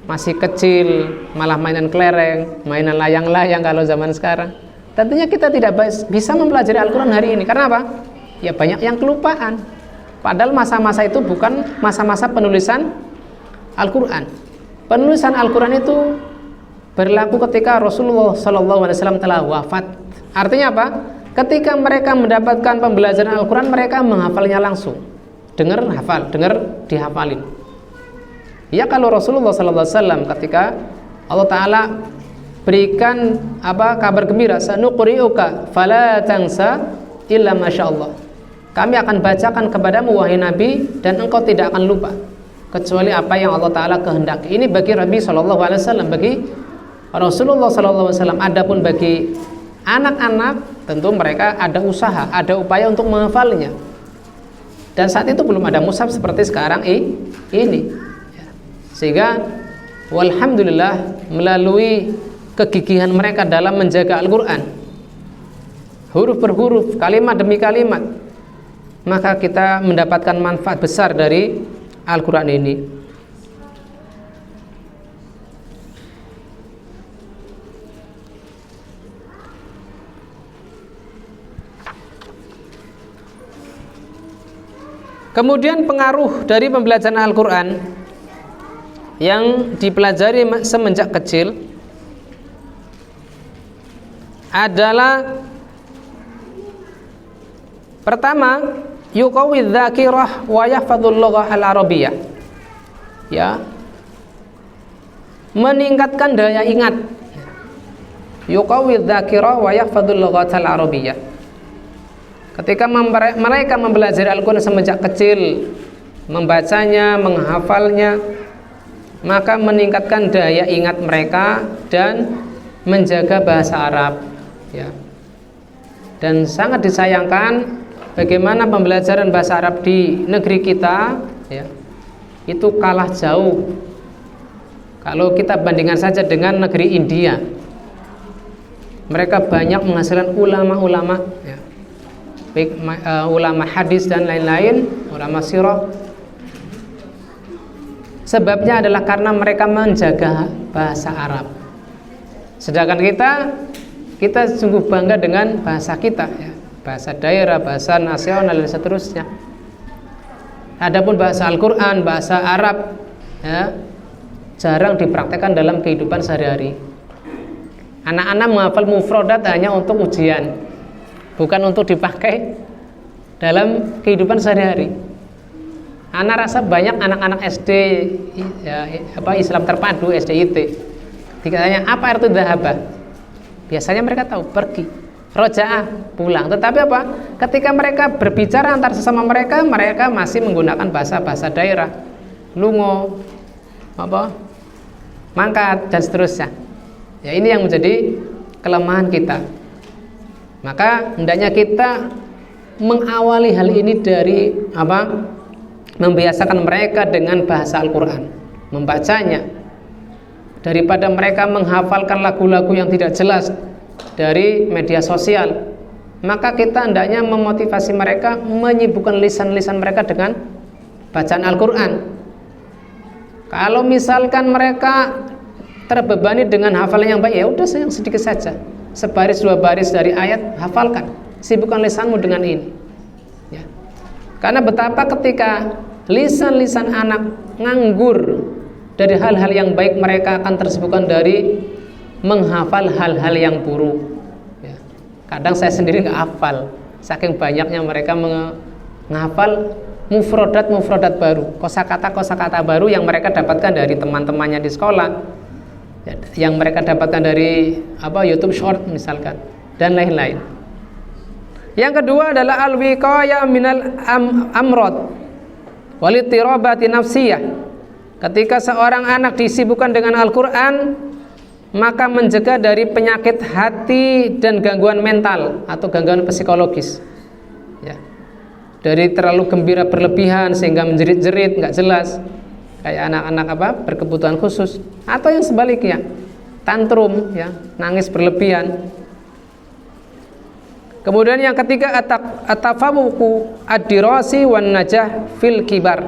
masih kecil malah mainan kelereng, mainan layang-layang kalau zaman sekarang. Tentunya kita tidak bisa mempelajari Al-Quran hari ini. Karena apa? Ya banyak yang kelupaan. Padahal masa-masa itu bukan masa-masa penulisan Al-Quran. Penulisan Al-Quran itu berlaku ketika Rasulullah SAW telah wafat. Artinya apa? Ketika mereka mendapatkan pembelajaran Al-Quran, mereka menghafalnya langsung. Dengar hafal, dengar dihafalin. Ya, kalau Rasulullah SAW ketika Allah Ta'ala berikan kabar gembira, sanuqri'uka fala tansa illa masyaallah, kami akan bacakan kepadamu wahai Nabi dan engkau tidak akan lupa kecuali apa yang Allah Ta'ala kehendaki. Ini bagi Nabi SAW, bagi Rasulullah SAW. Adapun bagi anak-anak, tentu mereka ada usaha, ada upaya untuk menghafalnya. Dan saat itu belum ada mushaf seperti sekarang ini. Sehingga walhamdulillah melalui kegigihan mereka dalam menjaga Al-Quran, huruf per huruf, kalimat demi kalimat, maka kita mendapatkan manfaat besar dari Al-Quran ini. Kemudian pengaruh dari pembelajaran Al-Quran yang dipelajari semenjak kecil adalah pertama, yuqawwi dzakirah wa yahfadzul lughah al-arabiyyah. Ya. Meningkatkan daya ingat. Yuqawwi dzakirah wa yahfadzul lughah al-arabiyyah. Ketika mereka mempelajari Al-Quran semenjak kecil, membacanya, menghafalnya, maka meningkatkan daya ingat mereka dan menjaga bahasa Arab, ya. Dan sangat disayangkan bagaimana pembelajaran bahasa Arab di negeri kita, ya, itu kalah jauh kalau kita bandingkan saja dengan negeri India. Mereka banyak menghasilkan ulama-ulama, ya, baik ulama hadis dan lain-lain, ulama sirah. Sebabnya adalah karena mereka menjaga bahasa Arab. Sedangkan kita sungguh bangga dengan bahasa kita, ya, bahasa daerah, bahasa nasional dan seterusnya. Adapun bahasa Al-Quran, bahasa Arab, ya, jarang dipraktekkan dalam kehidupan sehari-hari. Anak-anak menghafal mufradat hanya untuk ujian, bukan untuk dipakai dalam kehidupan sehari-hari. Anak rasa banyak anak-anak SD, ya, Islam terpadu, SDIT, dikatanya apa arti dhahaba, biasanya mereka tahu pergi, roja'ah pulang. Tetapi apa? Ketika mereka berbicara antar sesama mereka masih menggunakan bahasa-bahasa daerah, lungo, mangkat dan seterusnya. Ya, ini yang menjadi kelemahan kita. Maka hendaknya kita mengawali hal ini dari membiasakan mereka dengan bahasa Al-Quran, membacanya, daripada mereka menghafalkan lagu-lagu yang tidak jelas dari media sosial. Maka kita hendaknya memotivasi mereka, menyibukkan lisan-lisan mereka dengan bacaan Al-Quran. Kalau misalkan mereka terbebani dengan hafalan yang baik, ya udah yang sedikit saja, sebaris dua baris dari ayat hafalkan, sibukkan lisanmu dengan ini, ya. Karena betapa ketika lisan-lisan anak nganggur dari hal-hal yang baik, mereka akan tersibukkan dari menghafal hal-hal yang buruk, ya. Kadang saya sendiri nggak hafal, saking banyaknya mereka menghafal mufrodat baru, kosakata baru yang mereka dapatkan dari teman-temannya di sekolah, yang mereka dapatkan dari YouTube Short misalkan, dan lain-lain. Yang kedua adalah al-wiqayah minal amrad walitirabati nafsiyah. Ketika seorang anak disibukkan dengan Al-Quran, maka mencegah dari penyakit hati dan gangguan mental atau gangguan psikologis, ya. Dari terlalu gembira berlebihan sehingga menjerit-jerit nggak jelas, kayak anak-anak berkebutuhan khusus, atau yang sebaliknya, tantrum, ya, nangis berlebihan. Kemudian yang ketiga, at-tafawuqu ad-dirasi wan najah fil kibar,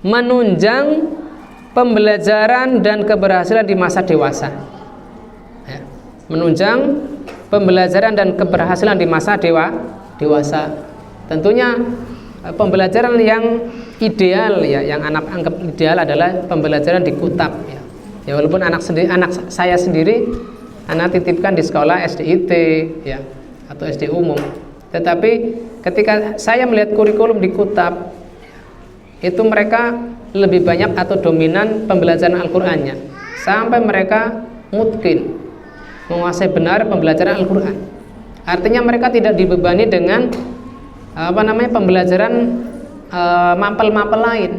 menunjang pembelajaran dan keberhasilan di masa dewasa, ya. Menunjang pembelajaran dan keberhasilan di masa dewasa. Tentunya pembelajaran yang ideal, ya, yang anak anggap ideal adalah pembelajaran di kutab, ya. Ya, walaupun anak saya sendiri anak titipkan di sekolah SDIT, ya, atau SD umum, tetapi ketika saya melihat kurikulum di kutab, itu mereka lebih banyak atau dominan pembelajaran Al-Qur'annya, sampai mereka mutqin, menguasai benar pembelajaran Al-Qur'an. Artinya mereka tidak dibebani dengan pembelajaran mapel-mapel lain,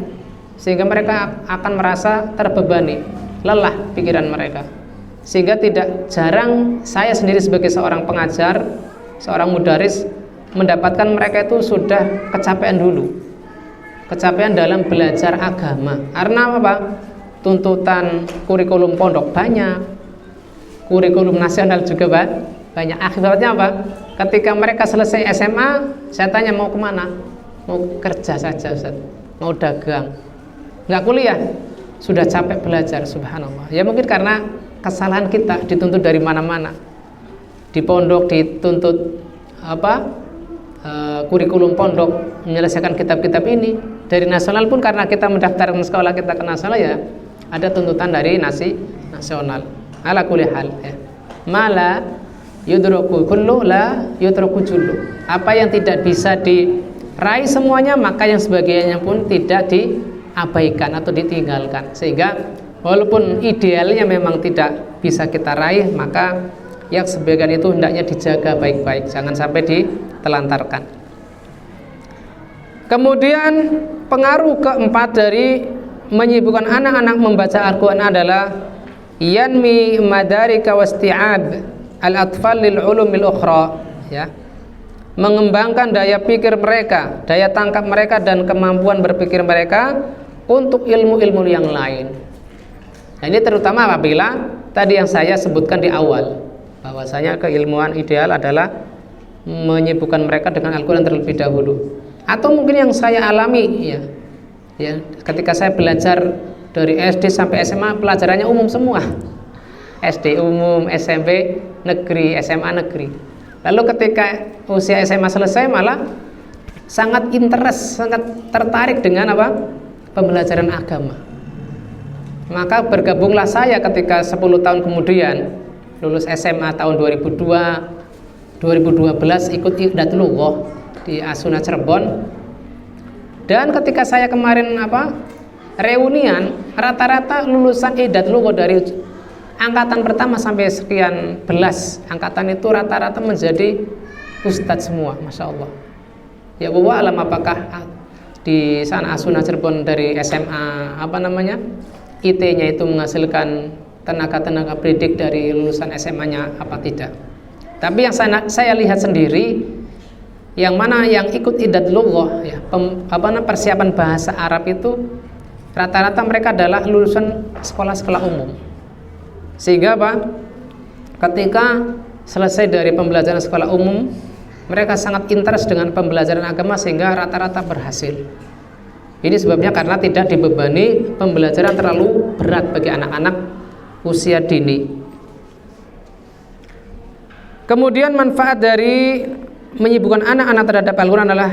sehingga mereka akan merasa terbebani, lelah pikiran mereka. Sehingga tidak jarang saya sendiri sebagai seorang pengajar, seorang mudaris, mendapatkan mereka itu sudah kecapean dulu, kecapean dalam belajar agama. Karena apa? Tuntutan kurikulum pondok banyak, kurikulum nasional juga banyak. Akibatnya apa? ketika mereka selesai SMA, saya tanya mau kemana? Mau kerja saja Ustaz, mau dagang, nggak kuliah, sudah capek belajar. Subhanallah. Ya mungkin karena kesalahan kita dituntut dari mana-mana. Di pondok dituntut kurikulum pondok menyelesaikan kitab-kitab ini. Dari nasional pun karena kita mendaftarkan sekolah kita ke nasional, ya ada tuntutan dari nasional. Ala kulli hal, ya. Mala yudraku kullu la yudraku jullu. Apa yang tidak bisa diraih semuanya, maka yang sebagainya pun tidak diabaikan atau ditinggalkan. Sehingga walaupun idealnya memang tidak bisa kita raih, maka yang sebagian itu hendaknya dijaga baik-baik, jangan sampai ditelantarkan. Kemudian pengaruh keempat dari menyibukkan anak-anak membaca Al-Quran adalah yanmi madarika wasti'ab al-atfal lil ulumil ukhra, ya, mengembangkan daya pikir mereka, daya tangkap mereka dan kemampuan berpikir mereka untuk ilmu-ilmu yang lain. Nah, ini terutama apabila tadi yang saya sebutkan di awal, bahwasanya keilmuan ideal adalah menyibukkan mereka dengan Al-Quran terlebih dahulu. Atau mungkin yang saya alami, ya, ketika saya belajar dari SD sampai SMA, pelajarannya umum semua, SD umum, SMP negeri, SMA negeri. Lalu ketika usia SMA selesai, malah sangat interest, sangat tertarik dengan pembelajaran agama. Maka bergabunglah saya ketika 10 tahun kemudian lulus SMA tahun 2012 ikut Iqdatul Lughah di Asuna Cirebon. Dan ketika saya kemarin reunian, rata-rata lulusan Iqdatul Lughah dari angkatan pertama sampai sekian belas angkatan itu rata-rata menjadi ustadz semua, masya Allah. Ya bahwa alam apakah di sana Asuna Cirebon dari SMA IT-nya itu menghasilkan tenaga-tenaga pendidik dari lulusan SMA-nya apa tidak. Tapi yang saya lihat sendiri, yang mana yang ikut Iqdatul Lughah, ya, persiapan bahasa Arab itu rata-rata mereka adalah lulusan sekolah-sekolah umum. Sehingga ketika selesai dari pembelajaran sekolah umum, mereka sangat interest dengan pembelajaran agama sehingga rata-rata berhasil. Ini sebabnya karena tidak dibebani pembelajaran terlalu berat bagi anak-anak usia dini. Kemudian manfaat dari menyibukkan anak-anak terhadap Al-Quran adalah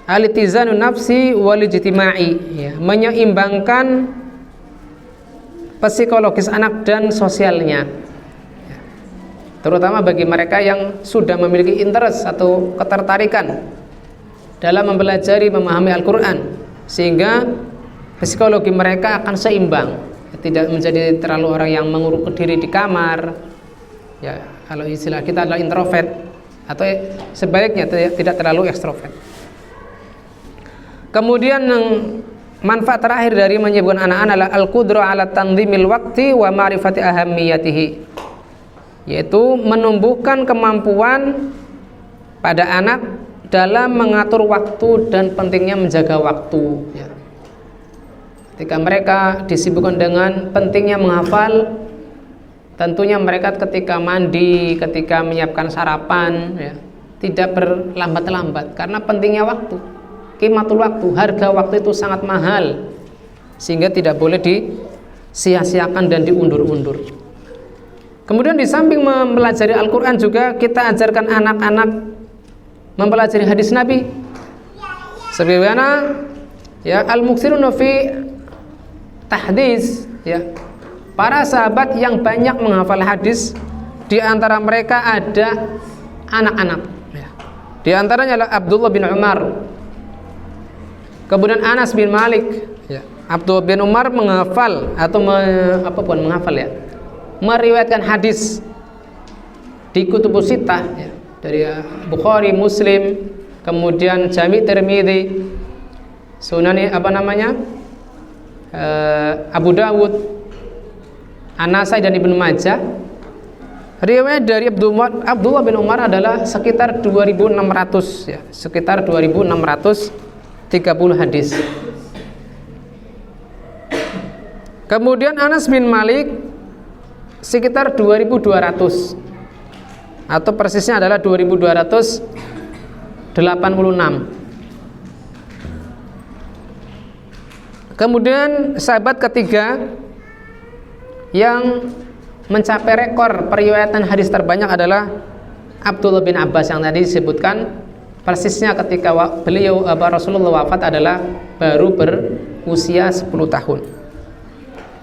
alitizanun nafsi wal ijtima'i, ya, menyeimbangkan psikologis anak dan sosialnya, ya, terutama bagi mereka yang sudah memiliki interest atau ketertarikan dalam mempelajari memahami Al-Quran, sehingga psikologi mereka akan seimbang, tidak menjadi terlalu orang yang menguruk diri di kamar, ya, kalau istilah kita adalah introvert, atau sebaliknya tidak terlalu ekstrovert. Kemudian manfaat terakhir dari menyibukkan anak-anak adalah al-qudrah ala tanzimil waqti wa ma'rifati ahammiyatihi, yaitu menumbuhkan kemampuan pada anak dalam mengatur waktu dan pentingnya menjaga waktu, ya. Ketika mereka disibukkan dengan pentingnya menghafal, tentunya mereka ketika mandi, ketika menyiapkan sarapan, ya, tidak berlambat-lambat karena pentingnya waktu. Qimatul waktu, harga waktu itu sangat mahal, sehingga tidak boleh disia-siakan dan diundur-undur. Kemudian di samping mempelajari Al-Quran juga kita ajarkan anak-anak mempelajari hadis Nabi. Sebagaimana, ya, al-muksiruna fi tahdis, ya, para sahabat yang banyak menghafal hadis, di antara mereka ada anak-anak, ya. Di antaranya adalah Abdullah bin Umar, kemudian Anas bin Malik, ya. Abdullah bin Umar menghafal atau meriwayatkan hadis di Kutubus Sittah, ya, dari Bukhari, Muslim, kemudian Jami' Tirmidzi, Sunani Abu Dawud, An-Nasai dan Ibnu Majah. Riwayat dari Abdullah bin Umar adalah sekitar 2.600, ya, sekitar 2.630 hadis. Kemudian Anas bin Malik sekitar 2.200. atau persisnya adalah 2286. Kemudian sahabat ketiga yang mencapai rekor periwayatan hadis terbanyak adalah Abdullah bin Abbas yang tadi disebutkan. Persisnya ketika Rasulullah wafat adalah baru berusia 10 tahun.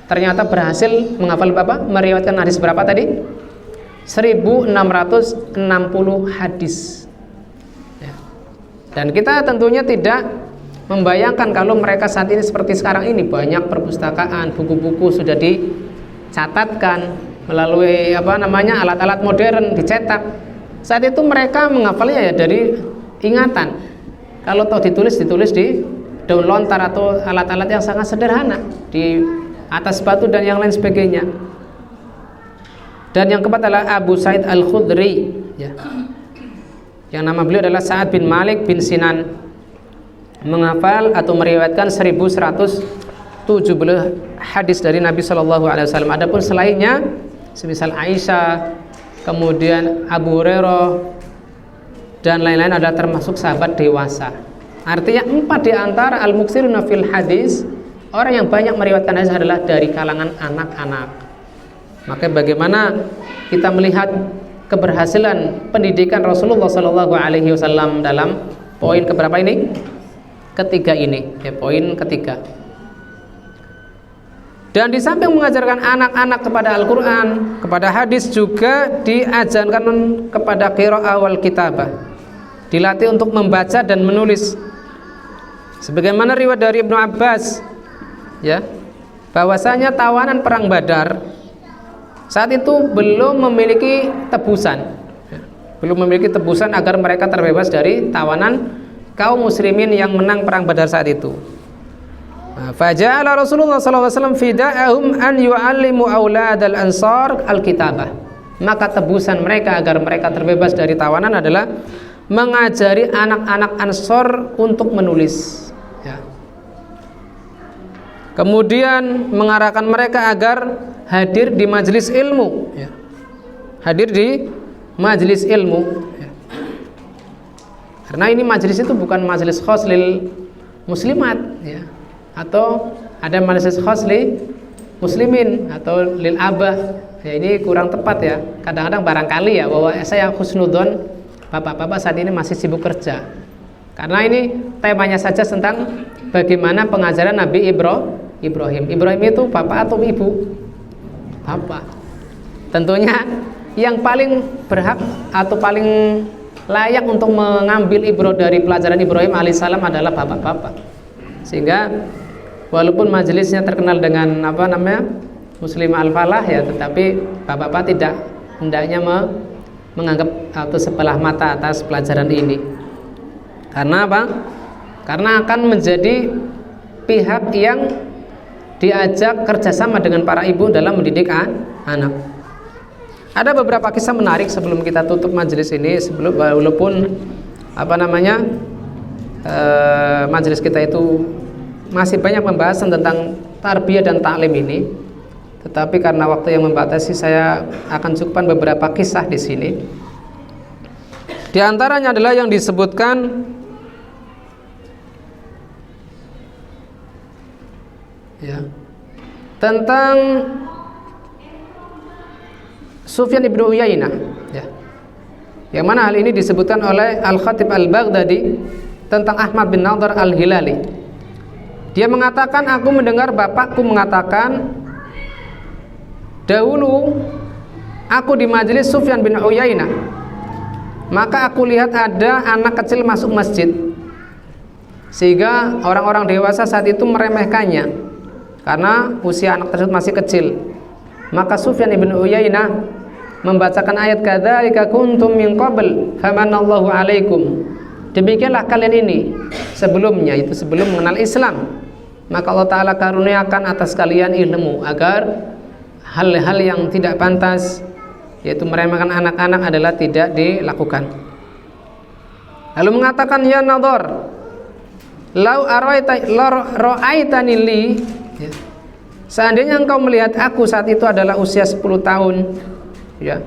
Ternyata berhasil menghafal meriwayatkan hadis berapa tadi? 1660 hadis. Ya. Dan kita tentunya tidak membayangkan kalau mereka saat ini seperti sekarang ini, banyak perpustakaan, buku-buku sudah dicatatkan melalui alat-alat modern dicetak. Saat itu mereka menghafalnya ya dari ingatan. Kalau tahu ditulis di daun lontar atau alat-alat yang sangat sederhana di atas batu dan yang lain sebagainya. Dan yang keempat adalah Abu Sa'id Al-Khudri, ya. Yang nama beliau adalah Sa'ad bin Malik bin Sinan, menghafal atau meriwayatkan 1170 hadis dari Nabi Shallallahu Alaihi Wasallam. Adapun selainnya, semisal Aisyah, kemudian Abu Hurairah dan lain-lain adalah termasuk sahabat dewasa. Artinya 4 di antara al-muksiruna fil hadis, orang yang banyak meriwayatkan hadis adalah dari kalangan anak-anak. Maka bagaimana kita melihat keberhasilan pendidikan Rasulullah Shallallahu Alaihi Wasallam dalam poin keberapa ini? Ketiga ini, ya, poin ketiga. Dan di samping mengajarkan anak-anak kepada Al-Quran, kepada hadis, juga diajarkan kepada qiraah wal kitabah, dilatih untuk membaca dan menulis. Sebagaimana riwayat dari Ibnu Abbas, ya, bahwasanya tawanan perang Badar saat itu belum memiliki tebusan, agar mereka terbebas dari tawanan kaum muslimin yang menang perang Badar saat itu. Faja'ala Rasulullah SAW fida'ahum an yu'allimu awlad al-ansar al-kitabah. Maka tebusan mereka agar mereka terbebas dari tawanan adalah mengajari anak-anak Ansor untuk menulis, ya. Kemudian mengarahkan mereka agar hadir di majelis ilmu, ya. Hadir di majelis ilmu, ya. Karena ini majelis itu bukan majelis khas lil muslimat, ya, atau ada majelis khas lil muslimin atau lil abah, ya, ini kurang tepat, ya. Kadang-kadang barangkali, ya, bahwa saya husnudon bapak-bapak saat ini masih sibuk kerja, karena ini temanya saja tentang bagaimana pengajaran Nabi Ibrahim itu bapak atau ibu? Bapak. Tentunya yang paling berhak atau paling layak untuk mengambil ibrah dari pelajaran Ibrahim alaihissalam adalah bapak-bapak. Sehingga walaupun majelisnya terkenal dengan Muslimah Al-Falah, ya, tetapi bapak-bapak tidak hendaknya menganggap atau sebelah mata atas pelajaran ini. Karena apa? Karena akan menjadi pihak yang diajak kerjasama dengan para ibu dalam mendidik anak. Ada beberapa kisah menarik sebelum kita tutup majelis ini, walaupun majelis kita itu masih banyak pembahasan tentang tarbiyah dan taklim ini, tetapi karena waktu yang membatasi, saya akan cukupkan beberapa kisah di sini. Di antaranya adalah yang disebutkan, ya, tentang Sufyan ibnu Uyainah, ya, yang mana hal ini disebutkan oleh Al-Khatib Al-Baghdadi tentang Ahmad bin Nadhr Al-Hilali. Dia mengatakan, aku mendengar bapakku mengatakan, dahulu aku di majelis Sufyan bin Uyainah, maka aku lihat ada anak kecil masuk masjid, sehingga orang-orang dewasa saat itu meremehkannya karena usia anak tersebut masih kecil. Maka Sufyan ibn Uyainah membacakan ayat kadzalika kuntum min qabl famanallahu alaikum. Demikianlah kalian ini sebelumnya, itu sebelum mengenal Islam, maka Allah Ta'ala karuniakan atas kalian ilmu agar hal-hal yang tidak pantas, yaitu meremehkan anak-anak, adalah tidak dilakukan. Lalu mengatakan, ya Nadhr, lau ra'aitani li, ya, seandainya engkau melihat aku saat itu adalah usia 10 tahun, ya,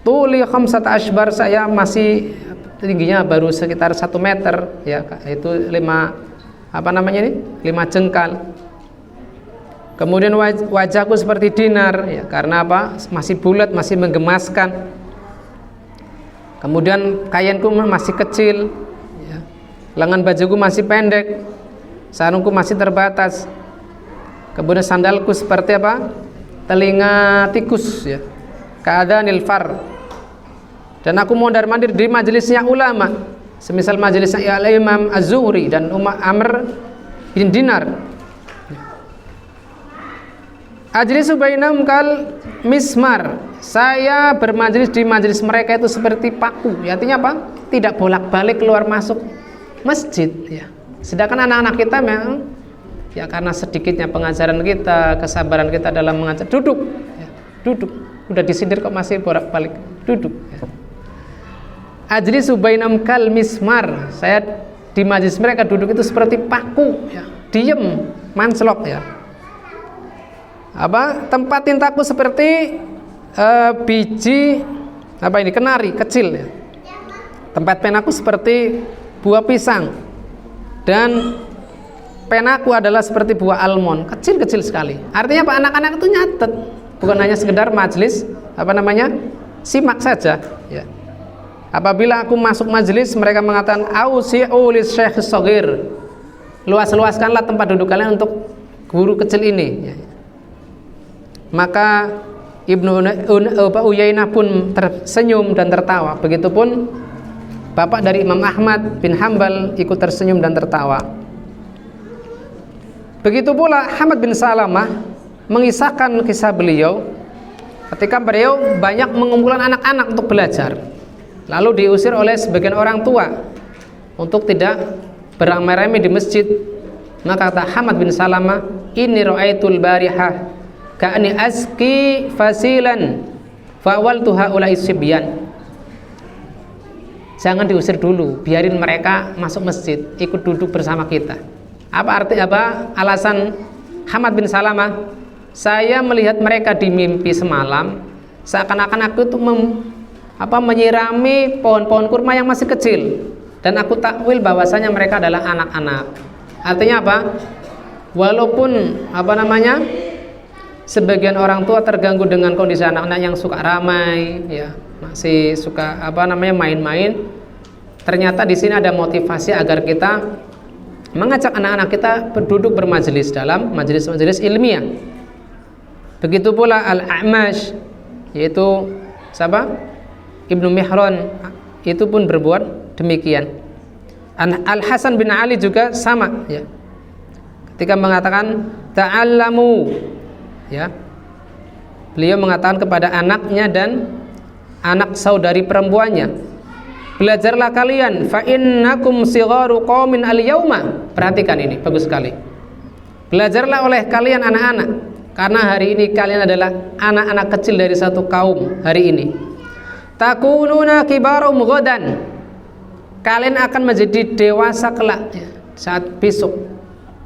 Tuli khamsata ashbar, saya masih tingginya baru sekitar 1 meter ya, itu 5 jengkal. Kemudian wajahku seperti dinar ya, karena apa? Masih bulat, masih menggemaskan. Kemudian kainku masih kecil ya. Lengan bajuku masih pendek, sarungku masih terbatas. Kemudian sandalku seperti apa? Telinga tikus ya, ka'adhanil far. Dan aku mondar-mandir di majelisnya ulama, semisal majelisnya Imam Az-Zuhri dan Amr bin Dinar. Ajlisu bainahum kal mismar, saya bermajelis di majelis mereka itu seperti paku ya, artinya apa? Tidak bolak-balik keluar masuk masjid ya. Sedangkan anak-anak kita memang ya, karena sedikitnya pengajaran kita, kesabaran kita dalam mengajar, duduk ya, duduk, udah disindir kok masih bolak-balik duduk ya. Ajlisu bainahum kal mismar, saya di majelis mereka duduk itu seperti paku ya, diem, manslok ya. Apa? Tempat tintaku seperti biji apa ini, kenari kecil ya. Tempat penaku seperti buah pisang, dan penaku adalah seperti buah almond, kecil-kecil sekali. Artinya apa? Anak-anak itu nyatet, bukan hanya sekedar majelis simak saja ya. Apabila aku masuk majelis, mereka mengatakan ausi'u lis-syekh as-shaghir, luas-luaskanlah tempat duduk kalian untuk guru kecil ini ya. Maka Ibnu Uyainah pun tersenyum dan tertawa. Begitupun bapak dari Imam Ahmad bin Hambal ikut tersenyum dan tertawa. Begitu pula Hamad bin Salamah mengisahkan kisah beliau ketika beliau banyak mengumpulkan anak-anak untuk belajar, lalu diusir oleh sebagian orang tua untuk tidak beramai-ramai di masjid. Maka kata Hamad bin Salamah, inni ra'aitul barihah ka'ani aski fasilan fa'awaltu haula'i sibyan. Jangan diusir dulu, biarin mereka masuk masjid, ikut duduk bersama kita. Apa alasan Hamad bin Salamah? Saya melihat mereka di mimpi semalam, seakan-akan aku itu menyirami pohon-pohon kurma yang masih kecil, dan aku takwil bahwasanya mereka adalah anak-anak. Artinya apa? Walaupun sebagian orang tua terganggu dengan kondisi anak-anak yang suka ramai ya, masih suka main-main, ternyata di sini ada motivasi agar kita mengajak anak-anak kita duduk bermajelis dalam majelis-majelis ilmiah. Begitu pula Al-A'mash, yaitu siapa? Ibnu Mihran, itu pun berbuat demikian. Al-Hasan bin Ali juga sama ya. Ketika mengatakan ta'allamu ya, beliau mengatakan kepada anaknya dan anak saudari perempuannya, belajarlah kalian, fa innakum sigharu qaumin al-yauma. Perhatikan ini, bagus sekali. Belajarlah oleh kalian anak-anak, karena hari ini kalian adalah anak-anak kecil dari satu kaum hari ini. Takununa kibarum ghadan, kalian akan menjadi dewasa kelak ya, saat besok.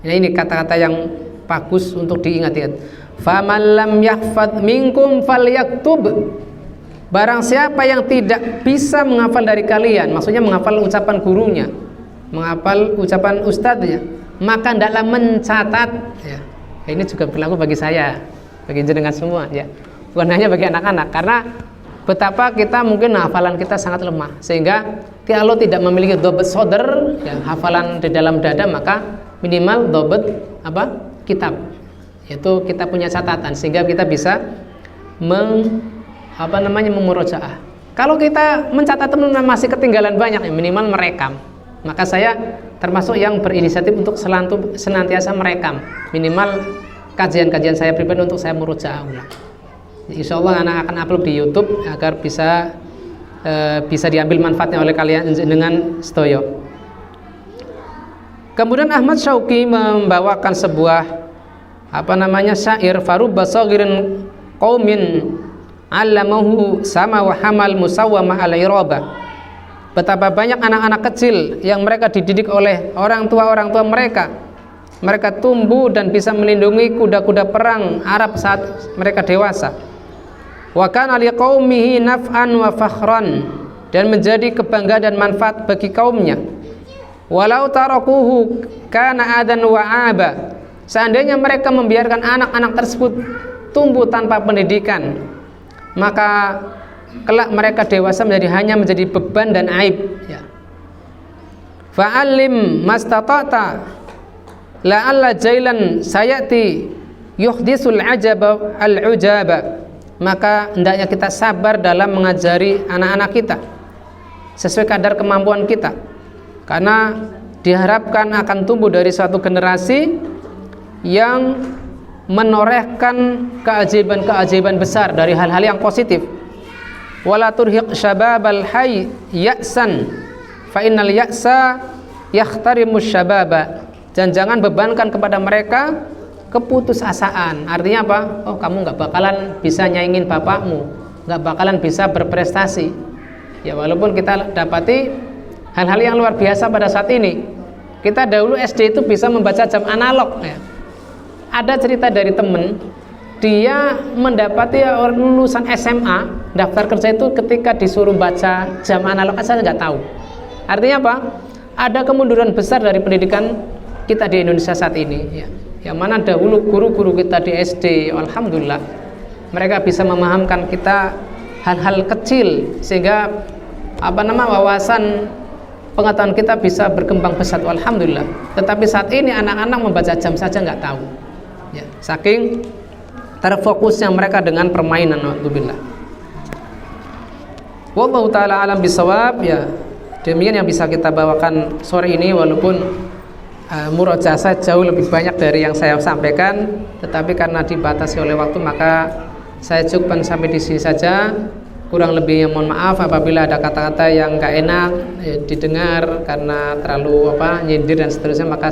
Ya, ini kata-kata yang bagus untuk diingat-ingat. Faman lam yahfad minkum falyaktub, barang siapa yang tidak bisa menghafal dari kalian, maksudnya menghafal ucapan gurunya, menghafal ucapan ustadznya, maka hendaklah mencatat ya. Ini juga berlaku bagi saya, bagi jenengan semua ya, bukan hanya bagi anak-anak, karena betapa kita mungkin hafalan kita sangat lemah, sehingga kalau tidak memiliki dobat sodr ya, hafalan di dalam dada, maka minimal dobat kitab, yaitu kita punya catatan sehingga kita bisa memurojaah. Kalau kita mencatat masih ketinggalan banyak ya, minimal merekam. Maka saya termasuk yang berinisiatif untuk senantiasa merekam, minimal kajian-kajian saya pribadi untuk saya murojaah ulang. Insya Allah anak akan upload di YouTube agar bisa diambil manfaatnya oleh kalian dengan sedoyo. Kemudian Ahmad Syauqi membawakan sebuah syair, farubba saghirin qaumin allamahu sama wa hamal musawwama ala iraba. Betapa banyak anak-anak kecil yang mereka dididik oleh orang tua mereka. Mereka tumbuh dan bisa melindungi kuda-kuda perang Arab saat mereka dewasa. wa kana liqaumihi naf'an wa fakhran, dan menjadi kebanggaan dan manfaat bagi kaumnya. Walau tarakuhu kana adan wa aba, seandainya mereka membiarkan anak-anak tersebut tumbuh tanpa pendidikan, maka kelak mereka dewasa hanya menjadi beban dan aib, ya. Fa'allim mastata'ta la'alla jailan sayati yuhdisul ajaba al-ujaba, maka hendaknya kita sabar dalam mengajari anak-anak kita sesuai kadar kemampuan kita, karena diharapkan akan tumbuh dari suatu generasi yang menorehkan keajaiban-keajaiban besar dari hal-hal yang positif. Wala turhiq syababal hayy ya'san fa innal ya'sa yahtarimus syababa, dan jangan bebankan kepada mereka keputusasaan. Artinya apa? Oh, kamu nggak bakalan bisa nyaingin bapakmu, nggak bakalan bisa berprestasi. Ya, walaupun kita dapati hal-hal yang luar biasa pada saat ini. Kita dahulu SD itu bisa membaca jam analog, ya. Ada cerita dari temen, dia mendapati lulusan SMA daftar kerja itu ketika disuruh baca jam analog aja nggak tahu. Artinya apa? Ada kemunduran besar dari pendidikan kita di Indonesia saat ini, ya. Yang mana dahulu guru-guru kita di SD, alhamdulillah mereka bisa memahamkan kita hal-hal kecil sehingga wawasan pengetahuan kita bisa berkembang pesat, alhamdulillah. Tetapi saat ini anak-anak membaca jam saja nggak tahu, ya, saking terfokusnya mereka dengan permainan, alhamdulillah. Wallahu taala alam bisawab, ya. Demikian yang bisa kita bawakan sore ini, walaupun murojaah jauh lebih banyak dari yang saya sampaikan, tetapi karena dibatasi oleh waktu maka saya cukupkan sampai di sini saja. Kurang lebihnya mohon maaf apabila ada kata-kata yang nggak enak didengar karena terlalu nyindir dan seterusnya, maka